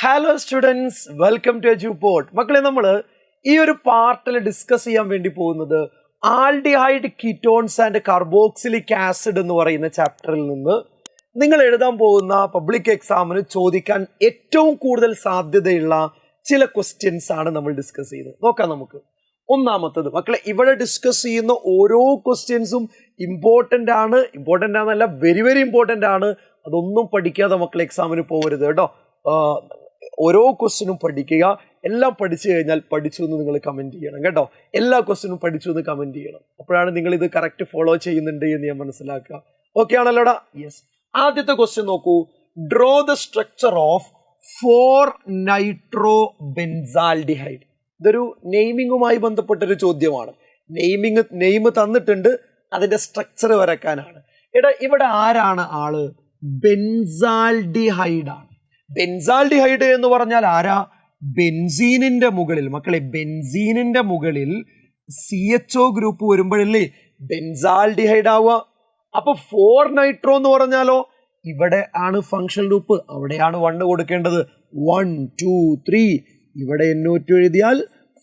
Hello students, welcome to EduPod. മക്കളെ, നമ്മൾ ഈ ഒരു പാർട്ടിൽ ഡിസ്കസ് ചെയ്യാൻ വേണ്ടി പോകുന്നത് aldehyde ketones and carboxylic acid എന്ന് പറയുന്ന ചാപ്റ്ററിൽ നിന്ന് നിങ്ങൾ എഴുതാൻ പോകുന്ന പബ്ലിക് എക്സാമിന് ചോദിക്കാൻ ഏറ്റവും കൂടുതൽ സാധ്യതയുള്ള ചില ക്വസ്റ്റ്യൻസ് ആണ് നമ്മൾ ഡിസ്കസ് ചെയ്യുന്നത്. നോക്കാം നമുക്ക്. ഒന്നാമത്തത്, മക്കളെ, ഇവിടെ ഡിസ്കസ് ചെയ്യുന്ന ഓരോ ക്വസ്റ്റ്യൻസും ഇമ്പോർട്ടൻ്റ് ആണല്ല, വെരി വെരി ഇമ്പോർട്ടൻ്റ് ആണ്. അതൊന്നും പഠിക്കാതെ മക്കളെ എക്സാമിന് പോകരുത് കേട്ടോ. ഓരോ ക്വസ്റ്റ്യനും പഠിക്കുക. എല്ലാം പഠിച്ചു കഴിഞ്ഞാൽ പഠിച്ചു എന്ന് നിങ്ങൾ കമൻറ്റ് ചെയ്യണം കേട്ടോ. എല്ലാ ക്വസ്റ്റ്യനും പഠിച്ചു എന്ന് കമൻറ്റ് ചെയ്യണം. അപ്പോഴാണ് നിങ്ങൾ ഇത് കറക്റ്റ് ഫോളോ ചെയ്യുന്നുണ്ട് എന്ന് ഞാൻ മനസ്സിലാക്കുക. ഓക്കെ ആണല്ലോടാ? യെസ്. ആദ്യത്തെ ക്വസ്റ്റ്യൻ നോക്കൂ. Draw the structure of four nitrobenzaldehyde. ഇതൊരു നെയിമിങ്ങുമായി ബന്ധപ്പെട്ടൊരു ചോദ്യമാണ്. നെയിം തന്നിട്ടുണ്ട്, അതിന്റെ സ്ട്രക്ചർ വരക്കാനാണ്. ഇവിടെ ആരാണ് ആള്? ബെൻസാൽഡിഹൈഡ് ആണ്. ബെൻസാൽഡിഹൈഡ് എന്ന് പറഞ്ഞാൽ ആരാ? ബെൻസീനിന്റെ മുകളിൽ, മക്കളെ, ബെൻസീനിന്റെ മുകളിൽ CHO ഗ്രൂപ്പ് വരുമ്പോഴല്ലേ ബെൻസാൽഡിഹൈഡ് ആവുക. അപ്പൊ 4-നൈട്രോ എന്ന് പറഞ്ഞാലോ ഇവിടെ ആണ് ഫങ്ഷൻ ഗ്രൂപ്പ്, അവിടെയാണ് 1 കൊടുക്കേണ്ടത്. 1 2 3 ഇവിടെ NO2 എഴുതിയാൽ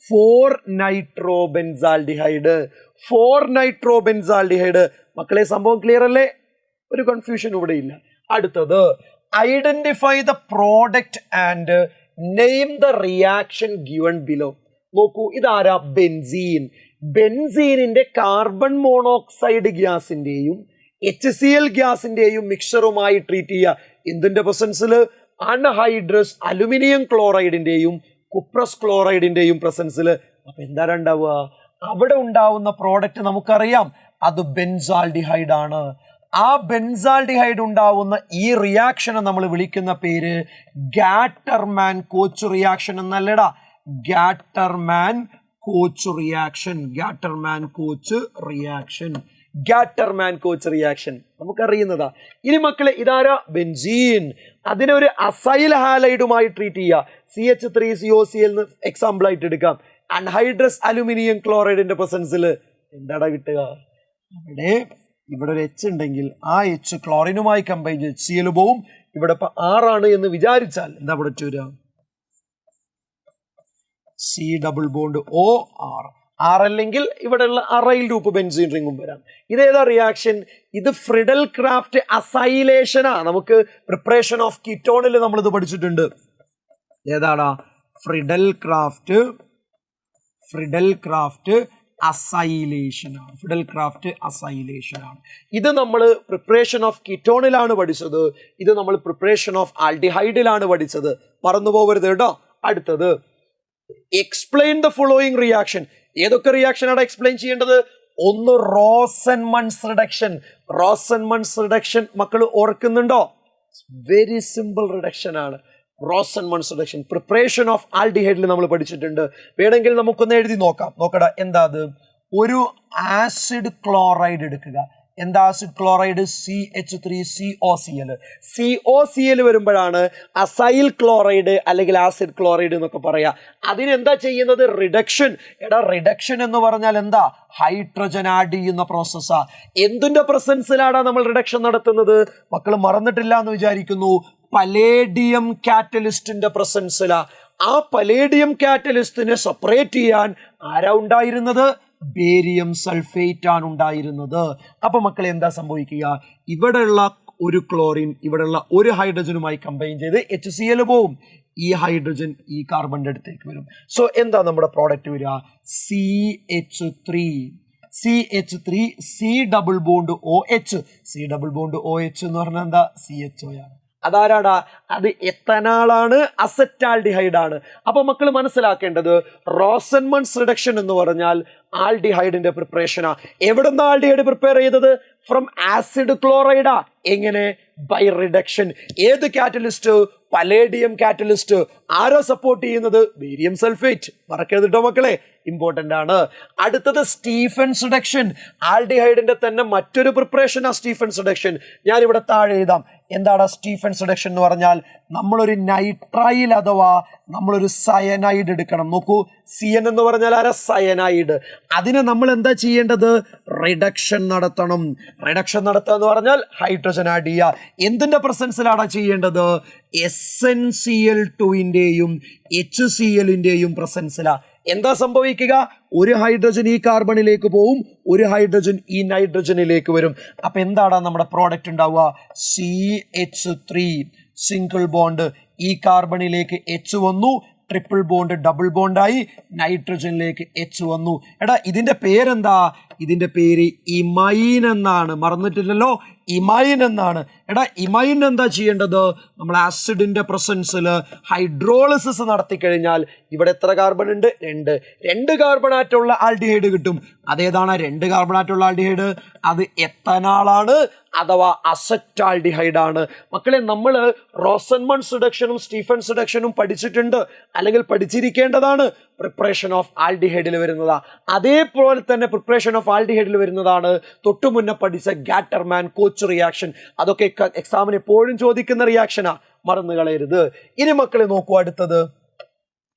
4-നൈട്രോബെൻസാൽഡിഹൈഡ്. 4-നൈട്രോബെൻസാൽഡിഹൈഡ്. മക്കളെ, സംഭവം ക്ലിയർ അല്ലേ? ഒരു കൺഫ്യൂഷൻ ഇവിടെ ഇല്ല. അടുത്തത്, identify the product and name the reaction given below. നോക്കൂ, ഇതാരാ? ബെൻസീൻ. ബെൻസീനിന്റെ കാർബൺ മോണോക്സൈഡ് ഗ്യാസിന്റെയും HCl ഗ്യാസിന്റെയും മിക്സറുമായി ട്രീറ്റ് ചെയ്യുക. എന്തിന്റെ പ്രസൻസിൽ? അൺഹൈഡ്രസ് അലുമിനിയം ക്ലോറൈഡിന്റെയും കുപ്രസ് ക്ലോറൈഡിന്റെയും പ്രസൻസിൽ. അപ്പൊ എന്താണ് ഉണ്ടാവുക? അവിടെ ഉണ്ടാവുന്ന പ്രോഡക്റ്റ് നമുക്കറിയാം, അത് ബെൻസാൽഡിഹൈഡ് ആണ്. ആ ബെൻസാൽഡിഹൈഡ് ഉണ്ടാവുന്ന ഈ റിയാക്ഷനെ നമ്മൾ വിളിക്കുന്ന പേര് ഗാറ്റർമാൻ കോച്ച് റിയാക്ഷൻ എന്നല്ലടാ, Gattermann Koch reaction. Gattermann Koch reaction, Gattermann Koch reaction നമുക്കറിയുന്നതാ. ഇനി മക്കളെ, ഇതാരാ? ബെൻസീൻ. അതിനെ ഒരു അസൈൽ ഹാലൈഡുമായി ട്രീറ്റ് ചെയ്യുക. CH3COCl എക്സാമ്പിൾ ആയിട്ട് എടുക്കാം. അൺഹൈഡ്രസ് അലുമിനിയം ക്ലോറൈഡിന്റെ പ്രസൻസിൽ എന്താടാ കിട്ടുക? ഇവിടെ ഒരു H ഉണ്ടെങ്കിൽ ആ H ക്ലോറിനുമായി കമ്പൈൻ ചെയ്ത് HCl പോവും. ഇവിടെ ഇപ്പൊ 6 ആണ് എന്ന് വിചാരിച്ചാൽ എന്താ ഇവിടെ വരിക? C+OR. 6 അല്ലെങ്കിൽ ഇവിടെയുള്ള അറൈൽ ഗ്രൂപ്പ് ബെൻസീൻ റിംഗും വരാം. ഇതേതാ റിയാക്ഷൻ? ഇത് ഫ്രിഡൽ ക്രാഫ്റ്റ് അസൈലേഷനാ. നമുക്ക് പ്രിപ്പറേഷൻ ഓഫ് കീറ്റോണിൽ നമ്മൾ ഇത് പഠിച്ചിട്ടുണ്ട്. ഏതാടാ? ഫ്രിഡൽ ക്രാഫ്റ്റ് അസൈലേഷൻ ആണ്. ഫ്രിഡൽ ക്രാഫ്റ്റ് അസൈലേഷൻ ആണ്. ഇത് നമ്മൾ പ്രിപ്പറേഷൻ ഓഫ് കീറ്റോണിലാണ് പഠിച്ചത്. ഇത് നമ്മൾ പ്രിപ്പറേഷൻ ഓഫ് ആൽഡിഹൈഡിലാണ് പഠിച്ചത്. മറന്നു പോകരുത് കേട്ടോ. അടുത്തത്, എക്സ്പ്ലെയിൻ ദ ഫോളോയിങ് റിയാക്ഷൻ. ഏതൊക്കെ റിയാക്ഷൻ ആണ് എക്സ്പ്ലെയിൻ ചെയ്യേണ്ടത്? ഒന്ന്, റോസൻമൺസ് റിഡക്ഷൻ. റോസൻമൺസ് റിഡക്ഷൻ മക്കൾ ഓർക്കുന്നുണ്ടോ? വെരി സിമ്പിൾ റിഡക്ഷൻ ആണ്. റോസൻമൺസ് റിഡക്ഷൻ പ്രിപ്പറേഷൻ ഓഫ് ആൽഡിഹൈഡിൽ നമ്മൾ പഠിച്ചിട്ടുണ്ട്. വേണമെങ്കിൽ നമുക്കൊന്ന് എഴുതി നോക്കാം. നോക്കടാ, എന്താ അത്? ഒരു ആസിഡ് ക്ലോറൈഡ് എടുക്കുക. എന്താ ആസിഡ് ക്ലോറൈഡ്? CH3COCl. COCl വരുമ്പോഴാണ് അസൈൽ ക്ലോറൈഡ് അല്ലെങ്കിൽ ആസിഡ് ക്ലോറൈഡ് എന്നൊക്കെ പറയാ. അതിനെന്താ ചെയ്യുന്നത്? റിഡക്ഷൻ. റിഡക്ഷൻ എന്ന് പറഞ്ഞാൽ എന്താ? ഹൈഡ്രജൻ ആഡ് ചെയ്യുന്ന പ്രോസസ്സാ. എന്തിന്റെ പ്രസൻസിലാണ് നമ്മൾ റിഡക്ഷൻ നടത്തുന്നത്? മക്കൾ മറന്നിട്ടില്ല എന്ന് വിചാരിക്കുന്നു. പലേഡിയം കാറ്റലിസ്റ്റിന്റെ പ്രസൻസിലാ. ആ പലേഡിയം കാറ്റലിസ്റ്റിനെ സെപ്പറേറ്റ് ചെയ്യാൻ ആരാ ഉണ്ടായിരുന്നത്? ബേരിയം സൾഫേറ്റ് ആണ് ഉണ്ടായിരുന്നത്. അപ്പൊ മക്കളെ, എന്താ സംഭവിക്കുക? ഇവിടെയുള്ള ഒരു ക്ലോറിൻ ഇവിടെയുള്ള ഒരു ഹൈഡ്രജനുമായി കമ്പൈൻ ചെയ്ത് HCl പോവും. ഈ ഹൈഡ്രജൻ ഈ കാർബണിന്റെ അടുത്തേക്ക് വരും. സോ എന്താ നമ്മുടെ പ്രോഡക്റ്റ് വരിക? CH3 C=OH. C=OH എന്ന് പറഞ്ഞാൽ എന്താ? CHO ആണ്. അതാരാടാ? അത് എത്തനാളാണ്, അസറ്റാൽഡിഹൈഡ് ആണ്. അപ്പൊ മക്കൾ മനസ്സിലാക്കേണ്ടത്, റോസൻമൺസ് റിഡക്ഷൻ എന്ന് പറഞ്ഞാൽ ആൽഡിഹൈഡിന്റെ പ്രിപ്പറേഷനാ. എവിടുന്ന ആൽഡിഹൈഡ് പ്രിപ്പയർ ചെയ്തത്? ഫ്രം ആസിഡ് ക്ലോറൈഡാ. എങ്ങനെ? By reduction. ഏത് കാറ്റലിസ്റ്റ്? Palladium catalyst. ആരോ സപ്പോർട്ട് ചെയ്യുന്നത്? Barium sulphate. മറക്കരുത് കേട്ടോ മക്കളെ, ഇമ്പോർട്ടന്റ് ആണ്. അടുത്തത് സ്റ്റീഫൻസ് റിഡക്ഷൻ. ആൽഡിഹൈഡിന്റെ തന്നെ മറ്റൊരു പ്രിപ്പറേഷൻ ആ സ്റ്റീഫൻസ് റിഡക്ഷൻ. ഞാൻ ഇവിടെ താഴെ എഴുതാം. എന്താണ് സ്റ്റീഫൻസ് റിഡക്ഷൻ എന്ന് പറഞ്ഞാൽ? നമ്മളൊരു നൈട്രൈൽ അഥവാ നമ്മളൊരു സയനൈഡ് എടുക്കണം. നോക്കൂ, CN എന്ന് പറഞ്ഞാൽ ആരാ? സയനൈഡ്. അതിന് നമ്മൾ എന്താ ചെയ്യേണ്ടത്? റിഡക്ഷൻ നടത്തണം. റിഡക്ഷൻ നടത്തുക എന്ന് പറഞ്ഞാൽ ഹൈഡ്രജൻ ആഡ് ചെയ്യുക. എന്തിന്റെ പ്രസൻസിലാണ് ചെയ്യേണ്ടത്? SnCl2ന്റെയും HClന്റെയും പ്രസൻസിലാണ്. എന്താ സംഭവിക്കുക? ഒരു ഹൈഡ്രജൻ ഈ കാർബണിലേക്ക് പോവും, ഒരു ഹൈഡ്രജൻ ഈ നൈട്രജനിലേക്ക് വരും. അപ്പൊ എന്താണ് നമ്മുടെ പ്രോഡക്റ്റ് ഉണ്ടാവുക? CH3 സിംഗിൾ ബോണ്ട്, ഈ കാർബണിലേക്ക് H വന്നു, ട്രിപ്പിൾ ബോണ്ട് ഡബിൾ ബോണ്ടായി, നൈട്രജനിലേക്ക് H വന്നു. എടാ ഇതിന്റെ പേരെന്താ? ഇതിന്റെ പേര് ഇമൈൻ എന്നാണ്. മറന്നിട്ടില്ലല്ലോ, ഇമൈൻ എന്നാണ്. എടാ ഇമൈൻ എന്താ ചെയ്യേണ്ടത്? നമ്മൾ ആസിഡിന്റെ പ്രസൻസിൽ ഹൈഡ്രോളിസിസ് നടത്തി കഴിഞ്ഞാൽ ഇവിടെ എത്ര കാർബൺ ഉണ്ട്? 2 കാർബൺ ആറ്റുള്ള ആൽഡിഹൈഡ് കിട്ടും. അതേതാണ് 2 കാർബൺ ആറ്റുള്ള ആൽഡിഹൈഡ്? അത് എത്തനാളാണ് അഥവാ അസറ്റാൽഡിഹൈഡ് ആണ്. മക്കളെ, നമ്മൾ റോസൻമൺസ് റിഡക്ഷനും സ്റ്റീഫൻസ് റിഡക്ഷനും പഠിച്ചിട്ടുണ്ട്, അല്ലെങ്കിൽ പഠിച്ചിരിക്കേണ്ടതാണ്. പ്രിപ്പറേഷൻ ഓഫ് ആൽഡിഹൈഡിൽ വരുന്നതാ. അതേപോലെ തന്നെ പ്രിപ്പറേഷൻ ഓഫ് ആൽഡിഹൈഡിൽ വരുന്നതാണ് തൊട്ടു മുന്നേ പഠിച്ച ഗാറ്റർമാൻ കോച്ച് റിയാക്ഷൻ. അതൊക്കെ എക്സാമിന് എപ്പോഴും ചോദിക്കുന്ന റിയാക്ഷനാ, മറന്നു കളയരുത്. ഇനി മക്കളെ നോക്കൂ, അടുത്തത്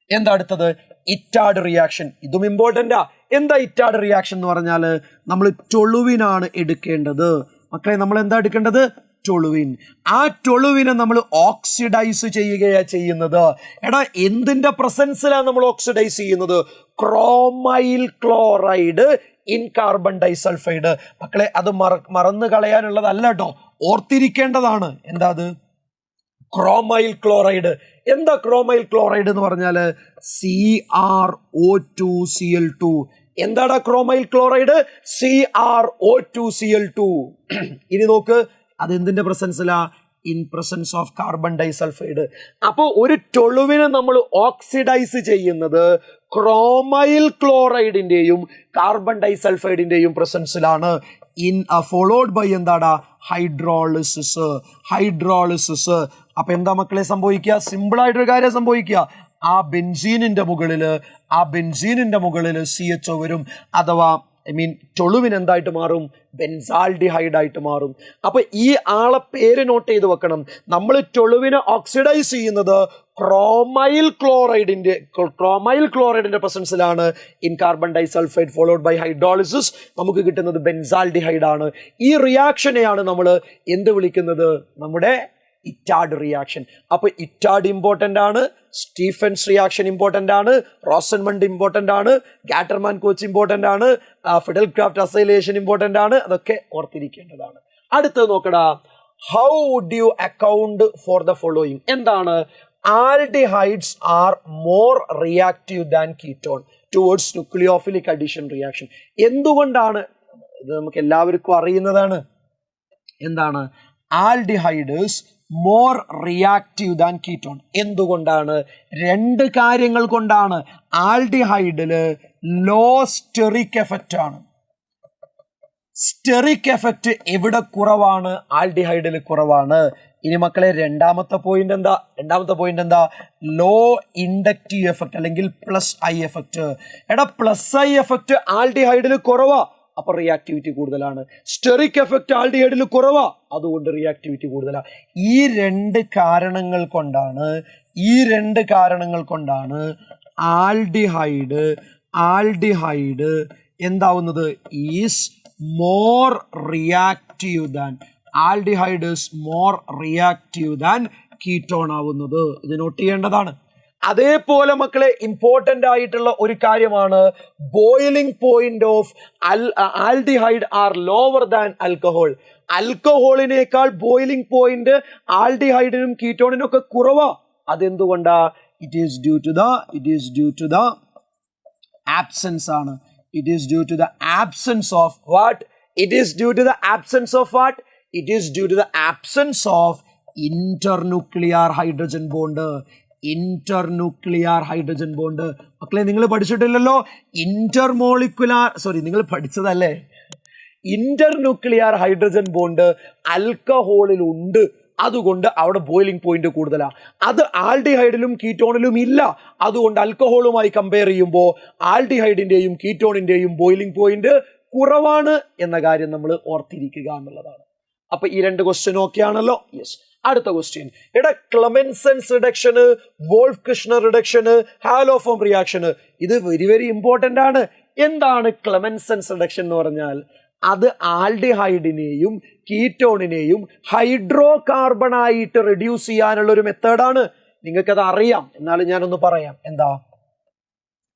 എന്താ? അടുത്തത് ഇറ്റാഡ് റിയാക്ഷൻ. ഇതും ഇമ്പോർട്ടൻ്റാ. എന്താ ഇറ്റാഡ് റിയാക്ഷൻ എന്ന് പറഞ്ഞാൽ? നമ്മൾ ടൊളുവിനാണ് എടുക്കേണ്ടത്. മക്കളെ, നമ്മൾ എന്താ എടുക്കേണ്ടത്? ടൊളുവിൻ. ആ ടൊളുവിനെ നമ്മൾ ഓക്സിഡൈസ് ചെയ്യുകയാണ് ചെയ്യുന്നത്. എടാ എന്തിന്റെ പ്രസൻസിലാണ് നമ്മൾ ഓക്സിഡൈസ് ചെയ്യുന്നത്? Chromyl chloride in carbon disulphide. മക്കളെ, അത് മറന്നു കളയാനുള്ളതല്ല കേട്ടോ, ഓർത്തിരിക്കേണ്ടതാണ്. എന്താ അത്? Chromyl chloride. എന്താ ക്രോമൈൽ ക്ലോറൈഡ് എന്ന് പറഞ്ഞാല്? CrO2Cl2. എന്താടാ ക്രോമൈൽ ക്ലോറൈഡ്? CrO2Cl2. ഇനി നോക്ക്, അത് എന്തിന്റെ പ്രസൻസിലാ? In presence of carbon disulphide. അപ്പോൾ ഒരു ടൊളുവിനെ നമ്മൾ ഓക്സിഡൈസ് ചെയ്യുന്നത് ക്രോമൈൽ ക്ലോറൈഡിന്റെയും കാർബൺ ഡൈസൾഫൈഡിന്റെയും പ്രസൻസിലാണ്. ഇൻ ഫോളോഡ് ബൈ എന്താടാ? ഹൈഡ്രോളിസിസ്. ഹൈഡ്രോളിസിസ്. അപ്പൊ എന്താ മക്കളെ സംഭവിക്കുക? സിമ്പിൾ ആയിട്ടൊരു കാര്യം സംഭവിക്കുക. ആ ബെൻസീനിന്റെ മുകളിൽ CHO വരും, അഥവാ ടൊളുവിൻ എന്തായിട്ട് മാറും? ബെൻസാൾഡിഹൈഡ് ആയിട്ട് മാറും. അപ്പൊ ഈ ആളെ പേര് നോട്ട് ചെയ്ത് വെക്കണം. നമ്മൾ ടൊളുവിനെ ഓക്സിഡൈസ് ചെയ്യുന്നത് ക്രോമൈൽ ക്ലോറൈഡിന്റെ പ്രസൻസിലാണ്. In carbon disulphide followed by hydrolysis നമുക്ക് കിട്ടുന്നത് ബെൻസാൾഡിഹൈഡ് ആണ്. ഈ റിയാക്ഷനെയാണ് നമ്മൾ എന്ത് വിളിക്കുന്നത്? നമ്മുടെ ഇറ്റാഡ് റിയാക്ഷൻ. അപ്പൊ ഇറ്റാഡ് ഇമ്പോർട്ടൻ്റ് ആണ്, സ്റ്റീഫൻസ് റിയാക്ഷൻ ഇമ്പോർട്ടൻ്റ് ആണ്, റോസൻമണ്ട് ഇമ്പോർട്ടൻ്റ് ആണ്, ഗാറ്റർമാൻ കോച്ച് ഇമ്പോർട്ടൻ്റ് ആണ്, ഫിഡൽ ക്രാഫ്റ്റ് അസൈലേഷൻ ഇമ്പോർട്ടൻ്റ് ആണ്. അതൊക്കെ ഓർത്തിരിക്കേണ്ടതാണ്. അടുത്തത് നോക്കടാ, how would you account for the following? എന്താണ്? Aldehydes are more reactive than ketone towards nucleophilic addition reaction. എന്തുകൊണ്ടാണ്? ഇത് നമുക്ക് എല്ലാവർക്കും അറിയുന്നതാണ്. എന്താണ്? Aldehydes more reactive than ketone. എന്തുകൊണ്ടാണ്? 2 കാര്യങ്ങൾ കൊണ്ടാണ്. ആൽഡിഹൈഡില് ലോ സ്റ്റെറിക് എഫക്റ്റ് ആണ്. സ്റ്റെറിക് എഫക്റ്റ് എവിടെ കുറവാണ്? ആൽഡിഹൈഡിൽ കുറവാണ്. ഇനി മക്കളെ, രണ്ടാമത്തെ പോയിന്റ് എന്താ? ലോ ഇൻഡക്റ്റീവ് എഫക്റ്റ് അല്ലെങ്കിൽ +I എഫക്റ്റ്. എടാ +I എഫക്റ്റ് ആൽഡിഹൈഡിൽ കുറവാ, അപ്പൊ റിയാക്ടിവിറ്റി കൂടുതലാണ്. സ്റ്റെറിക് എഫക്റ്റ് ആൽഡിഹൈഡിൽ കുറവാ, അതുകൊണ്ട് റിയാക്ടിവിറ്റി കൂടുതലാണ്. ഈ 2 കാരണങ്ങൾ കൊണ്ടാണ് ആൽഡിഹൈഡ് എന്താവുന്നത്? Is more reactive than ketone ആവുന്നത്. ഇത് നോട്ട് ചെയ്യേണ്ടതാണ്. അതേപോലെ മക്കളെ, ഇമ്പോർട്ടൻ്റ് ആയിട്ടുള്ള ഒരു കാര്യമാണ് boiling point of aldehyde are lower than alcohol. ആൽക്കഹോളിനേക്കാൾ ബോയിലിംഗ് പോയിന്റ് ആൽഡിഹൈഡിനും കീറ്റോണിനും ഒക്കെ കുറവാ. അതെന്തുകൊണ്ടാ? It is due to the absence ആണ്. It is due to the absence of what? It is due to the absence of what? It is due to the absence of internuclear hydrogen bond. മക്കളെ, നിങ്ങൾ പഠിച്ചിട്ടില്ലല്ലോ നിങ്ങൾ പഠിച്ചതല്ലേ? Internuclear hydrogen bond ആൽക്കഹോളിൽ ഉണ്ട്, അതുകൊണ്ട് അവിടെ boiling point കൂടുതലാണ്. അത് ആൽഡിഹൈഡിലും കീറ്റോണിലും ഇല്ല. അതുകൊണ്ട് ആൽക്കഹോളുമായി കമ്പയർ ചെയ്യുമ്പോൾ ആൽഡിഹൈഡിന്റെയും കീറ്റോണിന്റെയും ബോയിലിംഗ് പോയിന്റ് കുറവാണ് എന്ന കാര്യം നമ്മൾ ഓർത്തിരിക്കുക എന്നുള്ളതാണ്. അപ്പൊ ഈ രണ്ട് ക്വസ്റ്റ്യൻ ഓക്കെ ആണല്ലോ? യെസ്. അടുത്ത ക്വസ്റ്റ്യൻ, എടാ ക്ലെമൻസൻസ് റിഡക്ഷന്, വോൾഫ് കിഷ്ണർ റിഡക്ഷന്, ഹാലോഫോം റിയാക്ഷന്, ഇത് വെരി വെരി ഇമ്പോർട്ടന്റ് ആണ്. എന്താണ് ക്ലെമൻസൻസ് റിഡക്ഷൻ എന്ന് പറഞ്ഞാൽ? അത് ആൽഡിഹൈഡിനെയും കീറ്റോണിനെയും ഹൈഡ്രോ കാർബൺ ആയിട്ട് റെഡ്യൂസ് ചെയ്യാനുള്ള ഒരു മെത്തേഡാണ്. നിങ്ങൾക്കത് അറിയാം, എന്നാലും ഞാനൊന്ന് പറയാം.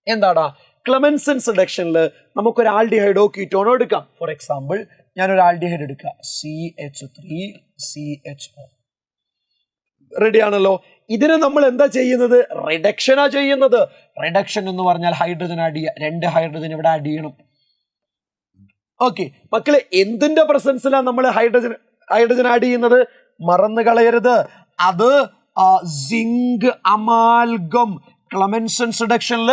എന്താടാ ക്ലെമൻസൻസ് റിഡക്ഷനിൽ നമുക്കൊരു ആൽഡിഹൈഡോ കീറ്റോണോ എടുക്കാം. ഫോർ എക്സാമ്പിൾ ഞാനൊരു ആൽഡിഹൈഡ് എടുക്കാം, CH3CHO. റെഡി ആണല്ലോ? ഇതിന് നമ്മൾ എന്താ ചെയ്യുന്നത്? റിഡക്ഷനാ ചെയ്യുന്നത്. റിഡക്ഷൻ എന്ന് പറഞ്ഞാൽ ഹൈഡ്രജൻ ആഡ് ചെയ്യുക. 2 ഹൈഡ്രജൻ ഇവിടെ ആഡ് ചെയ്യണം. ഓക്കെ മക്കളെ, എന്തിന്റെ പ്രസൻസിലാണ് നമ്മൾ ഹൈഡ്രജൻ ആഡ് ചെയ്യുന്നത്? മറന്നു കളയരുത്, അത് സിങ്ക് അമാൽഗം. ക്ലെമൻസൻസ് റിഡക്ഷനിൽ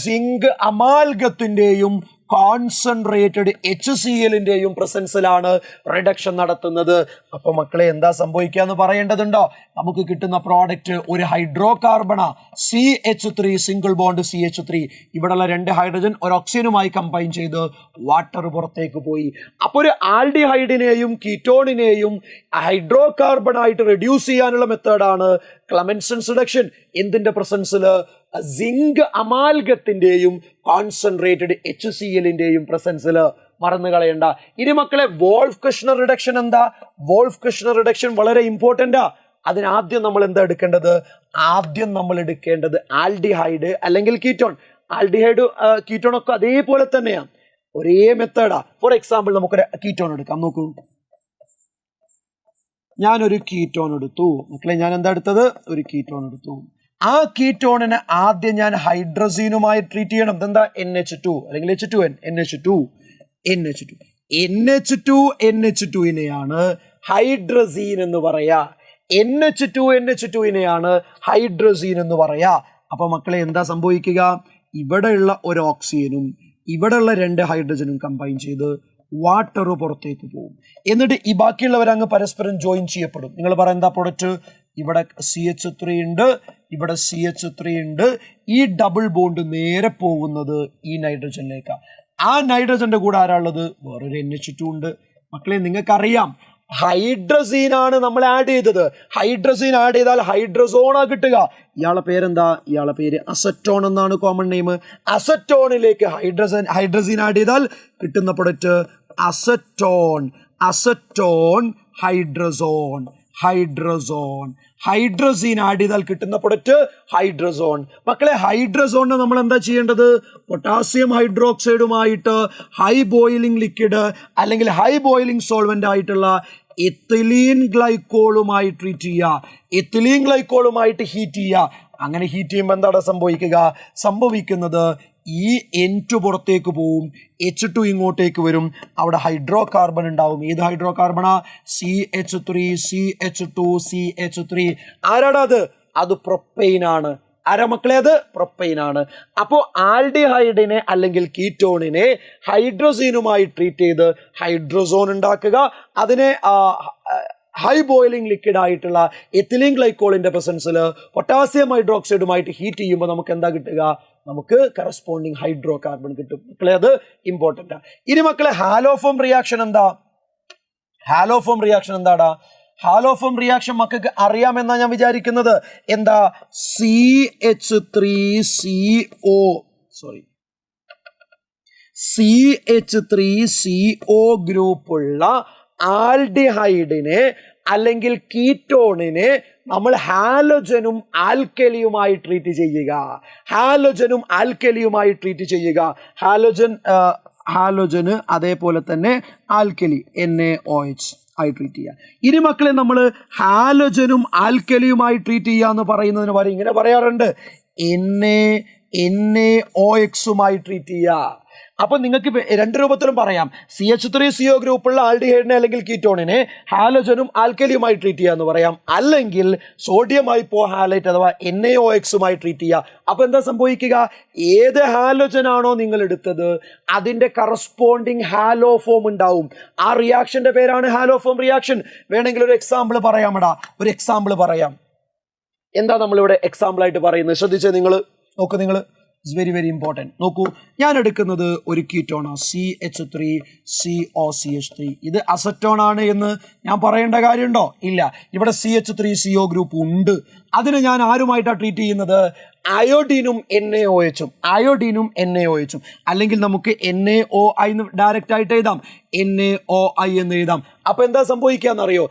സിങ്ക് അമാൽഗത്തിന്റെയും കോൺസെൻട്രേറ്റഡ് HCl-ന്റെയും പ്രസൻസിലാണ് റിഡക്ഷൻ നടത്തുന്നത്. അപ്പൊ മക്കളെ എന്താ സംഭവിക്കാന്ന് പറയേണ്ടതുണ്ടോ? നമുക്ക് കിട്ടുന്ന പ്രോഡക്റ്റ് ഒരു hydro കാർബണാ, CH3 single bond CH3. ഇവിടെയുള്ള 2 ഹൈഡ്രജൻ ഒരു ഓക്സിജനുമായി കമ്പൈൻ ചെയ്ത് വാട്ടർ പുറത്തേക്ക് പോയി. അപ്പൊ ഒരു ആൽഡിഹൈഡിനെയും കീറ്റോണിനെയും ഹൈഡ്രോ കാർബൺ ആയിട്ട് റെഡ്യൂസ് ചെയ്യാനുള്ള മെത്തേഡാണ് ക്ലെമൻസൻസ് റിഡക്ഷൻ. എന്തിന്റെ പ്രസൻസിൽ? സിങ്ക് അമാൽഗത്തിന്റെയും കോൺസെൻട്രേറ്റഡ് HCl-ന്റെയും പ്രസൻസിൽ. മറന്നു കളയണ്ട. ഇനി മക്കളെ, വോൾഫ് കിഷ്ണർ റിഡക്ഷൻ എന്താ? വോൾഫ് കിഷ്ണർ റിഡക്ഷൻ വളരെ ഇമ്പോർട്ടന്റാ. അതിനാദ്യം നമ്മൾ എന്താ എടുക്കേണ്ടത്? ആദ്യം നമ്മൾ എടുക്കേണ്ടത് ആൽഡിഹൈഡ് അല്ലെങ്കിൽ കീറ്റോൺ. ആൽഡിഹൈഡ് കീറ്റോൺ ഒക്കെ അതേപോലെ തന്നെയാണ്, ഒരേ മെത്തേഡാ. ഫോർ എക്സാമ്പിൾ നമുക്കൊരു കീറ്റോൺ എടുക്കാം. നോക്കൂ, ഞാനൊരു കീറ്റോൺ എടുത്തു മക്കളെ. ഞാൻ എന്താ എടുത്തത്? ഒരു കീറ്റോൺ എടുത്തു. ആ കീറ്റോണിനെ ആദ്യം ഞാൻ ഹൈഡ്രസീനുമായി ട്രീറ്റ് ചെയ്യണം. ഇതെന്താ? NH2 അല്ലെങ്കിൽ H2N. NH2നെയാണ് ഹൈഡ്രസീൻ എന്ന് പറയാ. NH2നെയാണ് ഹൈഡ്രസീൻ എന്ന് പറയാ. അപ്പൊ മക്കളെ എന്താ സംഭവിക്കുക? ഇവിടെയുള്ള ഒരു ഓക്സിജനും ഇവിടെയുള്ള 2 ഹൈഡ്രജനും കമ്പൈൻ ചെയ്ത് വാട്ടർ പുറത്തേക്ക് പോകും. എന്നിട്ട് ഈ ബാക്കിയുള്ളവർ അങ്ങ് പരസ്പരം ജോയിൻ ചെയ്യപ്പെടും. നിങ്ങൾ പറയാം എന്താ പ്രൊഡക്റ്റ്? ഇവിടെ CH3 ഉണ്ട്, ഇവിടെ CH3 ഉണ്ട്. ഈ ഡബിൾ ബോണ്ട് നേരെ പോകുന്നത് ഈ നൈട്രജനിലേക്കാണ്. ആ നൈട്രജന്റെ കൂടെ ആരാളുള്ളത്? വേറൊരു NH2 ഉണ്ട്. മക്കളെ നിങ്ങൾക്കറിയാം, ഹൈഡ്രസീനാണ് നമ്മൾ ആഡ് ചെയ്തത്. ഹൈഡ്രസീൻ ആഡ് ചെയ്താൽ ഹൈഡ്രസോണാ കിട്ടുക. ഇയാളെ പേരെന്താ? ഇയാളെ പേര് അസറ്റോൺ എന്നാണ് കോമൺ നെയിം. അസറ്റോണിലേക്ക് ഹൈഡ്രസീൻ ആഡ് ചെയ്താൽ കിട്ടുന്ന പ്രൊഡക്റ്റ് അസറ്റോൺ. ഹൈഡ്രസീൻ ആഡ് ചെയ്താൽ കിട്ടുന്ന പ്രൊഡക്റ്റ് ഹൈഡ്രസോൺ. മക്കളെ, ഹൈഡ്രസോണിനെ നമ്മൾ എന്താ ചെയ്യേണ്ടത്? പൊട്ടാസ്യം ഹൈഡ്രോക്സൈഡുമായിട്ട് ഹൈ ബോയിലിംഗ് ലിക്വിഡ് അല്ലെങ്കിൽ ഹൈ ബോയിലിംഗ് സോൾവെന്റ് ആയിട്ടുള്ള എത്തിലീൻ ഗ്ലൈക്കോളുമായി ട്രീറ്റ് ചെയ്യുക. എത്തിലീൻ ഗ്ലൈക്കോളുമായിട്ട് ഹീറ്റ് ചെയ്യുക. അങ്ങനെ ഹീറ്റ് ചെയ്യുമ്പോൾ എന്താണ് സംഭവിക്കുന്നത്? ഈ N2 പുറത്തേക്ക് പോവും, H2 ഇങ്ങോട്ടേക്ക് വരും. അവിടെ ഹൈഡ്രോ കാർബൺ ഉണ്ടാവും. ഏത് ഹൈഡ്രോ കാർബണാ? CH3CH2CH3. ആരാടാ അത്? അത് പ്രൊപ്പൈൻ ആണ്. ആരാ മക്കളെ? അത് പ്രൊപ്പൈൻ ആണ്. അപ്പോൾ ആൽഡിഹൈഡിനെ അല്ലെങ്കിൽ കീറ്റോണിനെ ഹൈഡ്രസീനുമായി ട്രീറ്റ് ചെയ്ത് ഹൈഡ്രസോൺ ഉണ്ടാക്കുക. അതിനെ ഹൈ ബോയിലിംഗ് ലിക്വിഡ് ആയിട്ടുള്ള എത്തിലീൻ ഗ്ലൈക്കോളിന്റെ പ്രസൻസിൽ പൊട്ടാസ്യം ഹൈഡ്രോക്സൈഡുമായിട്ട് ഹീറ്റ് ചെയ്യുമ്പോൾ നമുക്ക് എന്താ കിട്ടുക? നമുക്ക് കറസ്പോണ്ടിങ് ഹൈഡ്രോ കാർബൺ കിട്ടും. മക്കളെ അത് ഇമ്പോർട്ടൻ്റ്. ഇനി മക്കളെ, ഹാലോഫോം റിയാക്ഷൻ എന്താ? ഹാലോഫോം റിയാക്ഷൻ എന്താടാ? ഹാലോഫോം റിയാക്ഷൻ മക്കൾക്ക് അറിയാമെന്നാണ് ഞാൻ വിചാരിക്കുന്നത്. എന്താ? CH3CO ഗ്രൂപ്പുള്ള ആൽഡിഹൈഡിനെ അല്ലെങ്കിൽ കീറ്റോണിനെ നമ്മൾ ഹാലോജനും ആൽക്കലിയുമായി ട്രീറ്റ് ചെയ്യുക. ഹാലോജന് അതേപോലെ തന്നെ ആൽക്കലി NaOH ആയി ട്രീറ്റ് ചെയ്യുക. ഇനി മക്കളെ, നമ്മൾ ഹാലോജനും ആൽക്കലിയുമായി ട്രീറ്റ് ചെയ്യുക എന്ന് പറയുന്നതിന് പകരം ഇങ്ങനെ പറയാറുണ്ട്, NaOXുമായി ട്രീറ്റ് ചെയ്യുക. അപ്പൊ നിങ്ങൾക്ക് 2 രൂപത്തിലും പറയാം. CH3CO ഗ്രൂപ്പുള്ള ആൽഡിഹൈഡിനെ അല്ലെങ്കിൽ കീറ്റോണിനെ ഹാലോജനും ആൽക്കലിയുമായി ട്രീറ്റ് ചെയ്യുക എന്ന് പറയാം. അല്ലെങ്കിൽ സോഡിയം ഹൈപ്പോഹാലൈറ്റ് അഥവാ NaOXുമായി ട്രീറ്റ് ചെയ്യുക. അപ്പൊ എന്താ സംഭവിക്കുക? ഏത് ഹാലോജൻ ആണോ നിങ്ങൾ എടുത്തത് അതിന്റെ കറസ്പോണ്ടിങ് ഹാലോഫോം ഉണ്ടാവും. ആ റിയാക്ഷന്റെ പേരാണ് ഹാലോഫോം റിയാക്ഷൻ. വേണമെങ്കിൽ ഒരു എക്സാമ്പിൾ പറയാമടാ. ഒരു എക്സാമ്പിൾ പറയാം. എന്താ നമ്മളിവിടെ എക്സാമ്പിൾ ആയിട്ട് പറയുന്നത്? ശ്രദ്ധിച്ചേ നിങ്ങൾ. നോക്ക് നിങ്ങൾ. It's very very important. നോക്കൂ, ഞാൻ എടുക്കുന്നത് ഒരു കീറ്റോണാണ്, CH3COCH3. ഇത് അസറ്റോൺ ആണ് എന്ന് ഞാൻ പറയേണ്ട കാര്യമുണ്ടോ? ഇല്ല. ഇവിടെ CH3CO ഗ്രൂപ്പ് ഉണ്ട്. അതിനെ ഞാൻ ആരുമായിട്ടാണ് ട്രീറ്റ് ചെയ്യുന്നത്? അയോഡീനും NaOH, അയോഡീനും NaOH. അല്ലെങ്കിൽ നമുക്ക് NaOI എന്ന് ഡയറക്റ്റ് ആയിട്ട് എഴുതാം, NaOI എന്ന് എഴുതാം. അപ്പൊ എന്താ സംഭവിക്കാന്നറിയോ?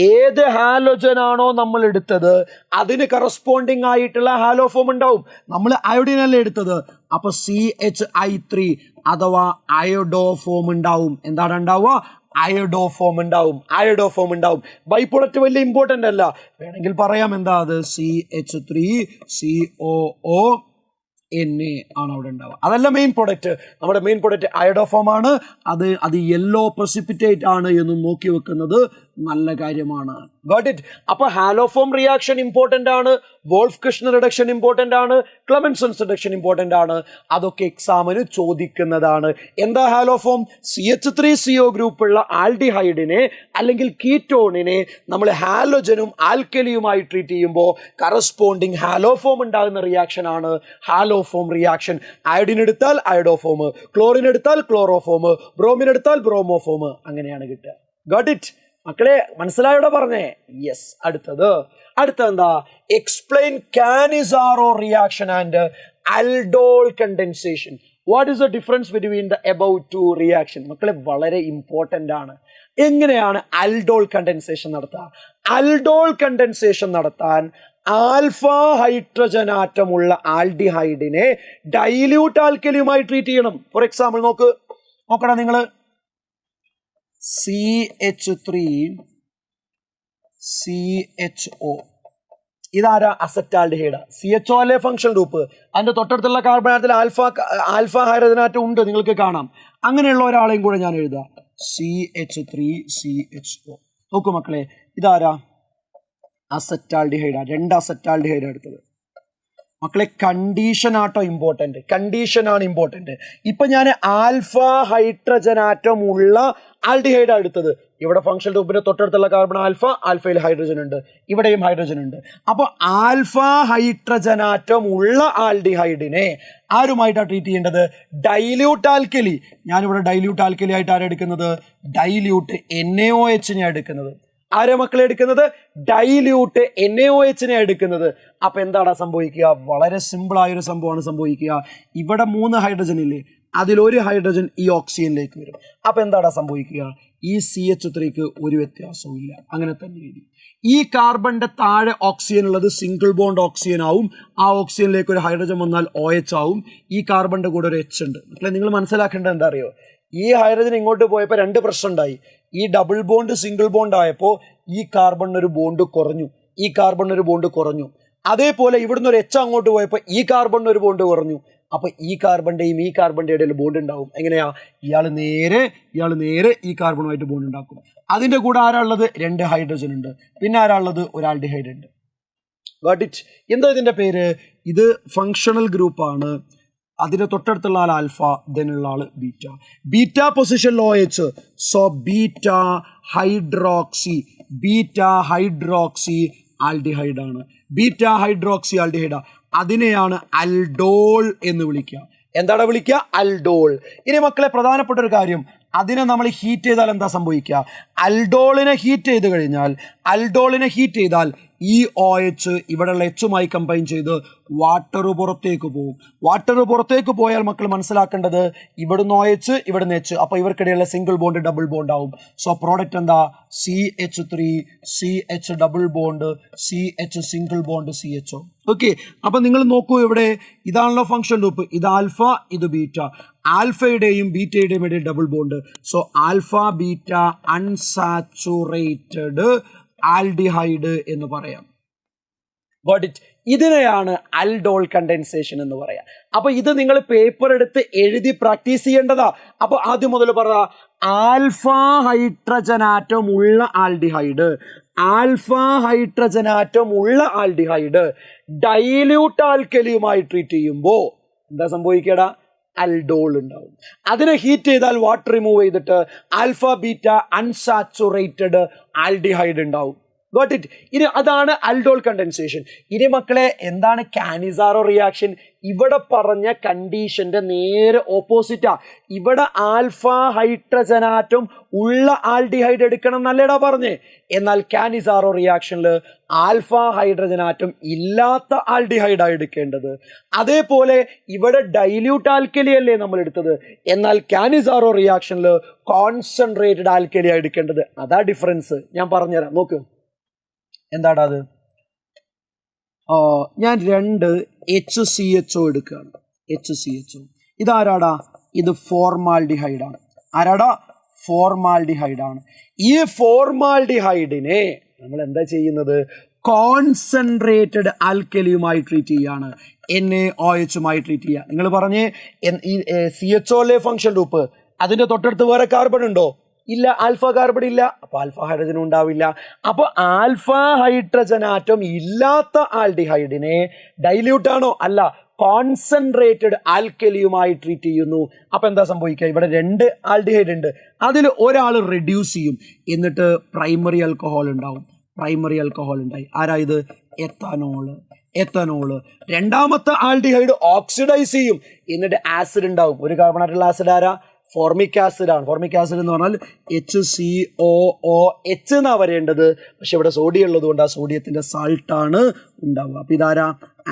ഏത് ഹാലോജൻ ആണോ നമ്മൾ എടുത്തത് അതിന് കറസ്പോണ്ടിങ് ആയിട്ടുള്ള ഹാലോഫോം ഉണ്ടാവും. നമ്മൾ അയോഡീൻ അല്ലേ എടുത്തത്, അപ്പൊ CHI3 അഥവാ അയോഡോഫോം ഉണ്ടാവും. എന്താണ് ഉണ്ടാവുക? അയോഡോഫോം ഉണ്ടാവും. ബൈ പ്രൊഡക്റ്റ് വലിയ ഇമ്പോർട്ടൻ്റ് അല്ല, വേണമെങ്കിൽ പറയാം എന്താ അത്, CH3COONA ആണ് അവിടെ ഉണ്ടാവുക. അതല്ല മെയിൻ പ്രൊഡക്റ്റ്. നമ്മുടെ മെയിൻ പ്രൊഡക്റ്റ് അയോഡോഫോം ആണ്. അത് യെല്ലോ പ്രസിപ്പിറ്റേറ്റ് ആണ് എന്നും നോക്കി വെക്കുന്നത് നല്ല കാര്യമാണ്. Got it? അപ്പൊ ഹാലോഫോം റിയാക്ഷൻ ഇമ്പോർട്ടൻ്റ് ആണ്, വോൾഫ് കൃഷ്ണ റിഡക്ഷൻ ഇമ്പോർട്ടൻ്റ് ആണ്, ക്ലെമൻസൺസ് റിഡക്ഷൻ ഇമ്പോർട്ടൻ്റ് ആണ്. അതൊക്കെ എക്സാമിന് ചോദിക്കുന്നതാണ്. എന്താ ഹാലോഫോം? CH3CO ഗ്രൂപ്പുള്ള ആൽഡിഹൈഡിനെ അല്ലെങ്കിൽ കീറ്റോണിനെ നമ്മൾ ഹാലോജനും ആൽക്കലിയുമായി ട്രീറ്റ് ചെയ്യുമ്പോൾ കറസ്പോണ്ടിങ് ഹാലോഫോം ഉണ്ടാകുന്ന റിയാക്ഷൻ ആണ് ഹാലോഫോം റിയാക്ഷൻ. അയോഡിൻ എടുത്താൽ അയോഡോഫോം, ക്ലോറിൻ എടുത്താൽ ക്ലോറോഫോം, ബ്രോമിൻ എടുത്താൽ ബ്രോമോഫോം, അങ്ങനെയാണ് കിട്ടുക. Got it? മക്കളെ മനസ്സിലായോടെ പറഞ്ഞേ? യെസ്. അടുത്തെന്താ? Explain Cannizzaro reaction and aldol condensation. What is the difference between the about two reaction? മക്കളെ വളരെ ഇമ്പോർട്ടൻ്റ് ആണ്. എങ്ങനെയാണ് അൽഡോൾ കണ്ടൻസേഷൻ നടത്തുക? അൽഡോൾ കണ്ടൻസേഷൻ നടത്താൻ ആൽഫ ഹൈഡ്രജൻ ആറ്റം ഉള്ള ആൽഡിഹൈഡിനെ ഡൈല്യൂട്ട് ആൽക്കലിയുമായി ട്രീറ്റ് ചെയ്യണം. ഫോർ എക്സാമ്പിൾ നോക്കണം നിങ്ങൾ, CH3CHO ഇതാരാ? അസറ്റാൽഡിഹൈഡ്. CHO അല്ലേ ഫംഗ്ഷൻ ഗ്രൂപ്പ്? അതിന്റെ തൊട്ടടുത്തുള്ള കാർബൺ ആറ്റത്തിൽ ആൽഫ ഹൈഡ്രജൻ ആറ്റം ഉണ്ട്, നിങ്ങൾക്ക് കാണാം. അങ്ങനെയുള്ള ഒരാളെയും കൂടെ ഞാൻ എഴുതാം, CH3CHO. നോക്കൂ മക്കളെ, ഇതാരാ? അസറ്റാൽഡിഹൈഡാ. 2 അസറ്റാൽഡിഹൈഡ് എടുത്തത്. മക്കളെ കണ്ടീഷൻ ആട്ടോ ഇമ്പോർട്ടൻറ്റ്, കണ്ടീഷനാണ് ഇമ്പോർട്ടൻറ്റ്. ഇപ്പൊ ഞാൻ ആൽഫ ഹൈഡ്രജൻ ആറ്റം ഉള്ള ആൽഡിഹൈഡാണ് എടുത്തത്. ഇവിടെ ഫംഗ്ഷൻ ഗ്രൂപ്പിന്റെ തൊട്ടടുത്തുള്ള കാർബൺ ആൽഫയിൽ ഹൈഡ്രജൻ ഉണ്ട്, ഇവിടെയും ഹൈഡ്രജൻ ഉണ്ട്. അപ്പൊ ആൽഫ ഹൈഡ്രജൻ ആറ്റം ഉള്ള ആൽഡിഹൈഡിനെ ആരുമായിട്ടാണ് ട്രീറ്റ് ചെയ്യേണ്ടത്? Dilute alkali. ഞാനിവിടെ ഡൈല്യൂട്ട് ആൽക്കലി ആയിട്ട് ആരാ എടുക്കുന്നത്? ഡൈല്യൂട്ട് NaOH എടുക്കുന്നത്. ആരെ മക്കളെ എടുക്കുന്നത്? ഡൈല്യൂട്ട് NaOH എടുക്കുന്നത്. അപ്പൊ എന്താണ് സംഭവിക്കുക? വളരെ സിമ്പിൾ ആയൊരു സംഭവമാണ് സംഭവിക്കുക. ഇവിടെ 3 ഹൈഡ്രജൻ ഇല്ലേ, അതിലൊരു ഹൈഡ്രജൻ ഈ ഓക്സിജനിലേക്ക് വരും. അപ്പൊ എന്താണ് സംഭവിക്കുക? ഈ CH3ക്ക് ഒരു വ്യത്യാസവും ഇല്ല, അങ്ങനെ തന്നെ എഴുതി. ഈ കാർബണിന്റെ താഴെ ഓക്സിജൻ ഉള്ളത് സിംഗിൾ ബോണ്ട് ഓക്സിജൻ ആവും. ആ ഓക്സിജനിലേക്ക് ഒരു ഹൈഡ്രജൻ വന്നാൽ OH ആവും. ഈ കാർബണിന്റെ കൂടെ ഒരു H ഉണ്ട്. മക്കളെ നിങ്ങൾ മനസ്സിലാക്കേണ്ടത് എന്താ അറിയോ? ഈ ഹൈഡ്രജൻ ഇങ്ങോട്ട് പോയപ്പോൾ 2 പ്രശ്നം ഉണ്ടായി. ഈ ഡബിൾ ബോണ്ട് സിംഗിൾ ബോണ്ട് ആയപ്പോൾ ഈ കാർബണിനൊരു ബോണ്ട് കുറഞ്ഞു. അതേപോലെ ഇവിടുന്ന് ഒരു H അങ്ങോട്ട് പോയപ്പോൾ ഈ കാർബണിനൊരു ബോണ്ട് കുറഞ്ഞു. അപ്പൊ ഈ കാർബണിന്റെയും ഈ കാർബണിന്റെ ഇടയിൽ ബോണ്ട് ഉണ്ടാവും. എങ്ങനെയാ? ഇയാൾ നേരെ ഈ കാർബണുമായിട്ട് ബോണ്ട് ഉണ്ടാക്കും. അതിന്റെ കൂടെ ആരാ ഉള്ളത്? 2 ഹൈഡ്രജൻ ഉണ്ട്. പിന്നെ ആരാ ഉള്ളത്? ഒരു ആൽഡിഹൈഡ് ഉണ്ട്. Got it? എന്താ ഇതിന്റെ പേര്? ഇത് ഫങ്ഷണൽ ഗ്രൂപ്പാണ്. അതിന്റെ തൊട്ടടുത്തുള്ള ആൾ ആൽഫ, ഇതിനുള്ള ആള് ബീറ്റ പൊസിഷനിൽ OH. So beta hydroxy aldehyde ആണ്. ബീറ്റ ഹൈഡ്രോക്സി ആൽഡിഹൈഡ്, അതിനെയാണ് അൽഡോൾ എന്ന് വിളിക്കുക. എന്താണ് വിളിക്കുക? അൽഡോൾ. ഇനി മക്കളെ പ്രധാനപ്പെട്ട ഒരു കാര്യം, അതിനെ നമ്മൾ ഹീറ്റ് ചെയ്താൽ എന്താ സംഭവിക്കുക? അൽഡോളിനെ ഹീറ്റ് ചെയ്താൽ ഈ OH ഇവിടെയുള്ള Hമായി കമ്പൈൻ ചെയ്ത് വാട്ടർ പുറത്തേക്ക് പോകും. വാട്ടർ പുറത്തേക്ക് പോയാൽ മക്കൾ മനസ്സിലാക്കേണ്ടത് ഇവിടുന്ന് OH, ഇവിടുന്ന് H. അപ്പൊ ഇവർക്കിടയിലുള്ള സിംഗിൾ ബോണ്ട് ഡബിൾ ബോണ്ട് ആവും. സോ പ്രോഡക്റ്റ് എന്താ? CH3CH double bond CH single bond CHO. Okay, അപ്പൊ നിങ്ങൾ നോക്കൂ, ഇവിടെ ഇതാണല്ലോ ഫംഗ്ഷൻ ഗ്രൂപ്പ്. ഇത് ആൽഫ, ഇത് ബീറ്റ. ആൽഫയുടെയും ബീറ്റയുടെയും ഇടയിൽ double bond. So alpha beta unsaturated aldehyde എന്ന് പറയാം. Got it? ഇതിനെയാണ് അൽഡോൾ കണ്ടൻസേഷൻ എന്ന് പറയാം. അപ്പൊ ഇത് നിങ്ങൾ പേപ്പർ എടുത്ത് എഴുതി പ്രാക്ടീസ് ചെയ്യേണ്ടതാ. അപ്പൊ ആദ്യം മുതൽ പറ, ആൽഫ ഹൈഡ്രജൻ ആറ്റം ഉള്ള ആൽഡിഹൈഡ് ഡൈല്യൂട്ട് ആൽക്കലിയുമായി ട്രീറ്റ് ചെയ്യുമ്പോൾ എന്താ സംഭവിക്കടാ? അൽഡോൾ ഉണ്ടാവും. അതിനെ ഹീറ്റ് ചെയ്താൽ വാട്ടർ റിമൂവ് ചെയ്തിട്ട് ആൽഫ ബീറ്റ അൺസാച്ചുറേറ്റഡ് ആൽഡിഹൈഡ് ഉണ്ടാവും. Got it. ഇനി അതാണ് ആൽഡോൾ കണ്ടൻസേഷൻ. ഇനി മക്കളെ എന്താണ് കാനിസാറോ റിയാക്ഷൻ? ഇവിടെ പറഞ്ഞ കണ്ടീഷന്റെ നേരെ ഓപ്പോസിറ്റാ. ഇവിടെ ആൽഫ ഹൈഡ്രജൻ ആറ്റം ഉള്ള ആൽഡിഹൈഡ് എടുക്കണം എന്നല്ലേടാ പറഞ്ഞേ. എന്നാൽ കാനിസാറോ റിയാക്ഷനിൽ ആൽഫ ഹൈഡ്രജൻ ആറ്റം ഇല്ലാത്ത ആൽഡിഹൈഡാണ് എടുക്കേണ്ടത്. അതേപോലെ ഇവിടെ ഡൈല്യൂട്ട് ആൽക്കലി അല്ലേ നമ്മൾ എടുത്തത്, എന്നാൽ കാനിസാറോ റിയാക്ഷനിൽ കോൺസെൻട്രേറ്റഡ് ആൽക്കലിയാണ് എടുക്കേണ്ടത്. അതാ ഡിഫറൻസ്. ഞാൻ പറഞ്ഞുതരാം, നോക്ക്. എന്താടാ അത്? ഞാൻ 2 HCHO എടുക്കുകയാണ്. HCHO ഇതാരാടാ? ഇത് ഫോർമാൽഡിഹൈഡാണ്. ആരാടാ? ഫോർമാൽഡിഹൈഡാണ്. ഈ ഫോർമാൽഡിഹൈഡിനെ നമ്മൾ എന്താ ചെയ്യുന്നത്? കോൺസെൻട്രേറ്റഡ് ആൽക്കലിയുമായി ട്രീറ്റ് ചെയ്യാണ്, NaOH ട്രീറ്റ് ചെയ്യുക. നിങ്ങൾ പറഞ്ഞേ ഈ CHO അല്ലേ ഫംഗ്ഷൻ ഗ്രൂപ്പ്, അതിന്റെ തൊട്ടടുത്ത് വേറെ കാർബൺ ഉണ്ടോ? ഇല്ല. ആൽഫ കാർബൺ ഇല്ല, അപ്പൊ ആൽഫ ഹൈഡ്രജൻ ഉണ്ടാവില്ല. അപ്പൊ ആൽഫ ഹൈഡ്രജൻ ആറ്റം ഇല്ലാത്ത ആൽഡിഹൈഡിനെ ഡൈല്യൂട്ട് ആണോ? അല്ല, കോൺസെൻട്രേറ്റഡ് ആൽക്കലിയുമായി ട്രീറ്റ് ചെയ്യുന്നു. അപ്പൊ എന്താ സംഭവിക്കുക? ഇവിടെ 2 ആൽഡിഹൈഡ് ഉണ്ട്, അതിൽ ഒരാൾ റെഡ്യൂസ് ചെയ്യും, എന്നിട്ട് പ്രൈമറി ആൽക്കഹോൾ ഉണ്ടാവും. പ്രൈമറി ആൽക്കഹോൾ ഉണ്ടായി. ആരാ ഇത്? എത്തനോള്. രണ്ടാമത്തെ ആൽഡിഹൈഡ് ഓക്സിഡൈസ് ചെയ്യും, എന്നിട്ട് ആസിഡ് ഉണ്ടാവും. ഒരു കാർബണായിട്ടുള്ള ആസിഡ് ആരാ? ഫോർമിക് ആസിഡ് ആണ്. ഫോർമിക് ആസിഡ് എന്ന് പറഞ്ഞാൽ HCOOH എന്നാ വരേണ്ടത്, പക്ഷെ ഇവിടെ സോഡിയം ഉള്ളത് കൊണ്ട് ആ സോഡിയത്തിന്റെ സാൾട്ട് ആണ് ഉണ്ടാവുക. അപ്പൊ ഇതാരാ?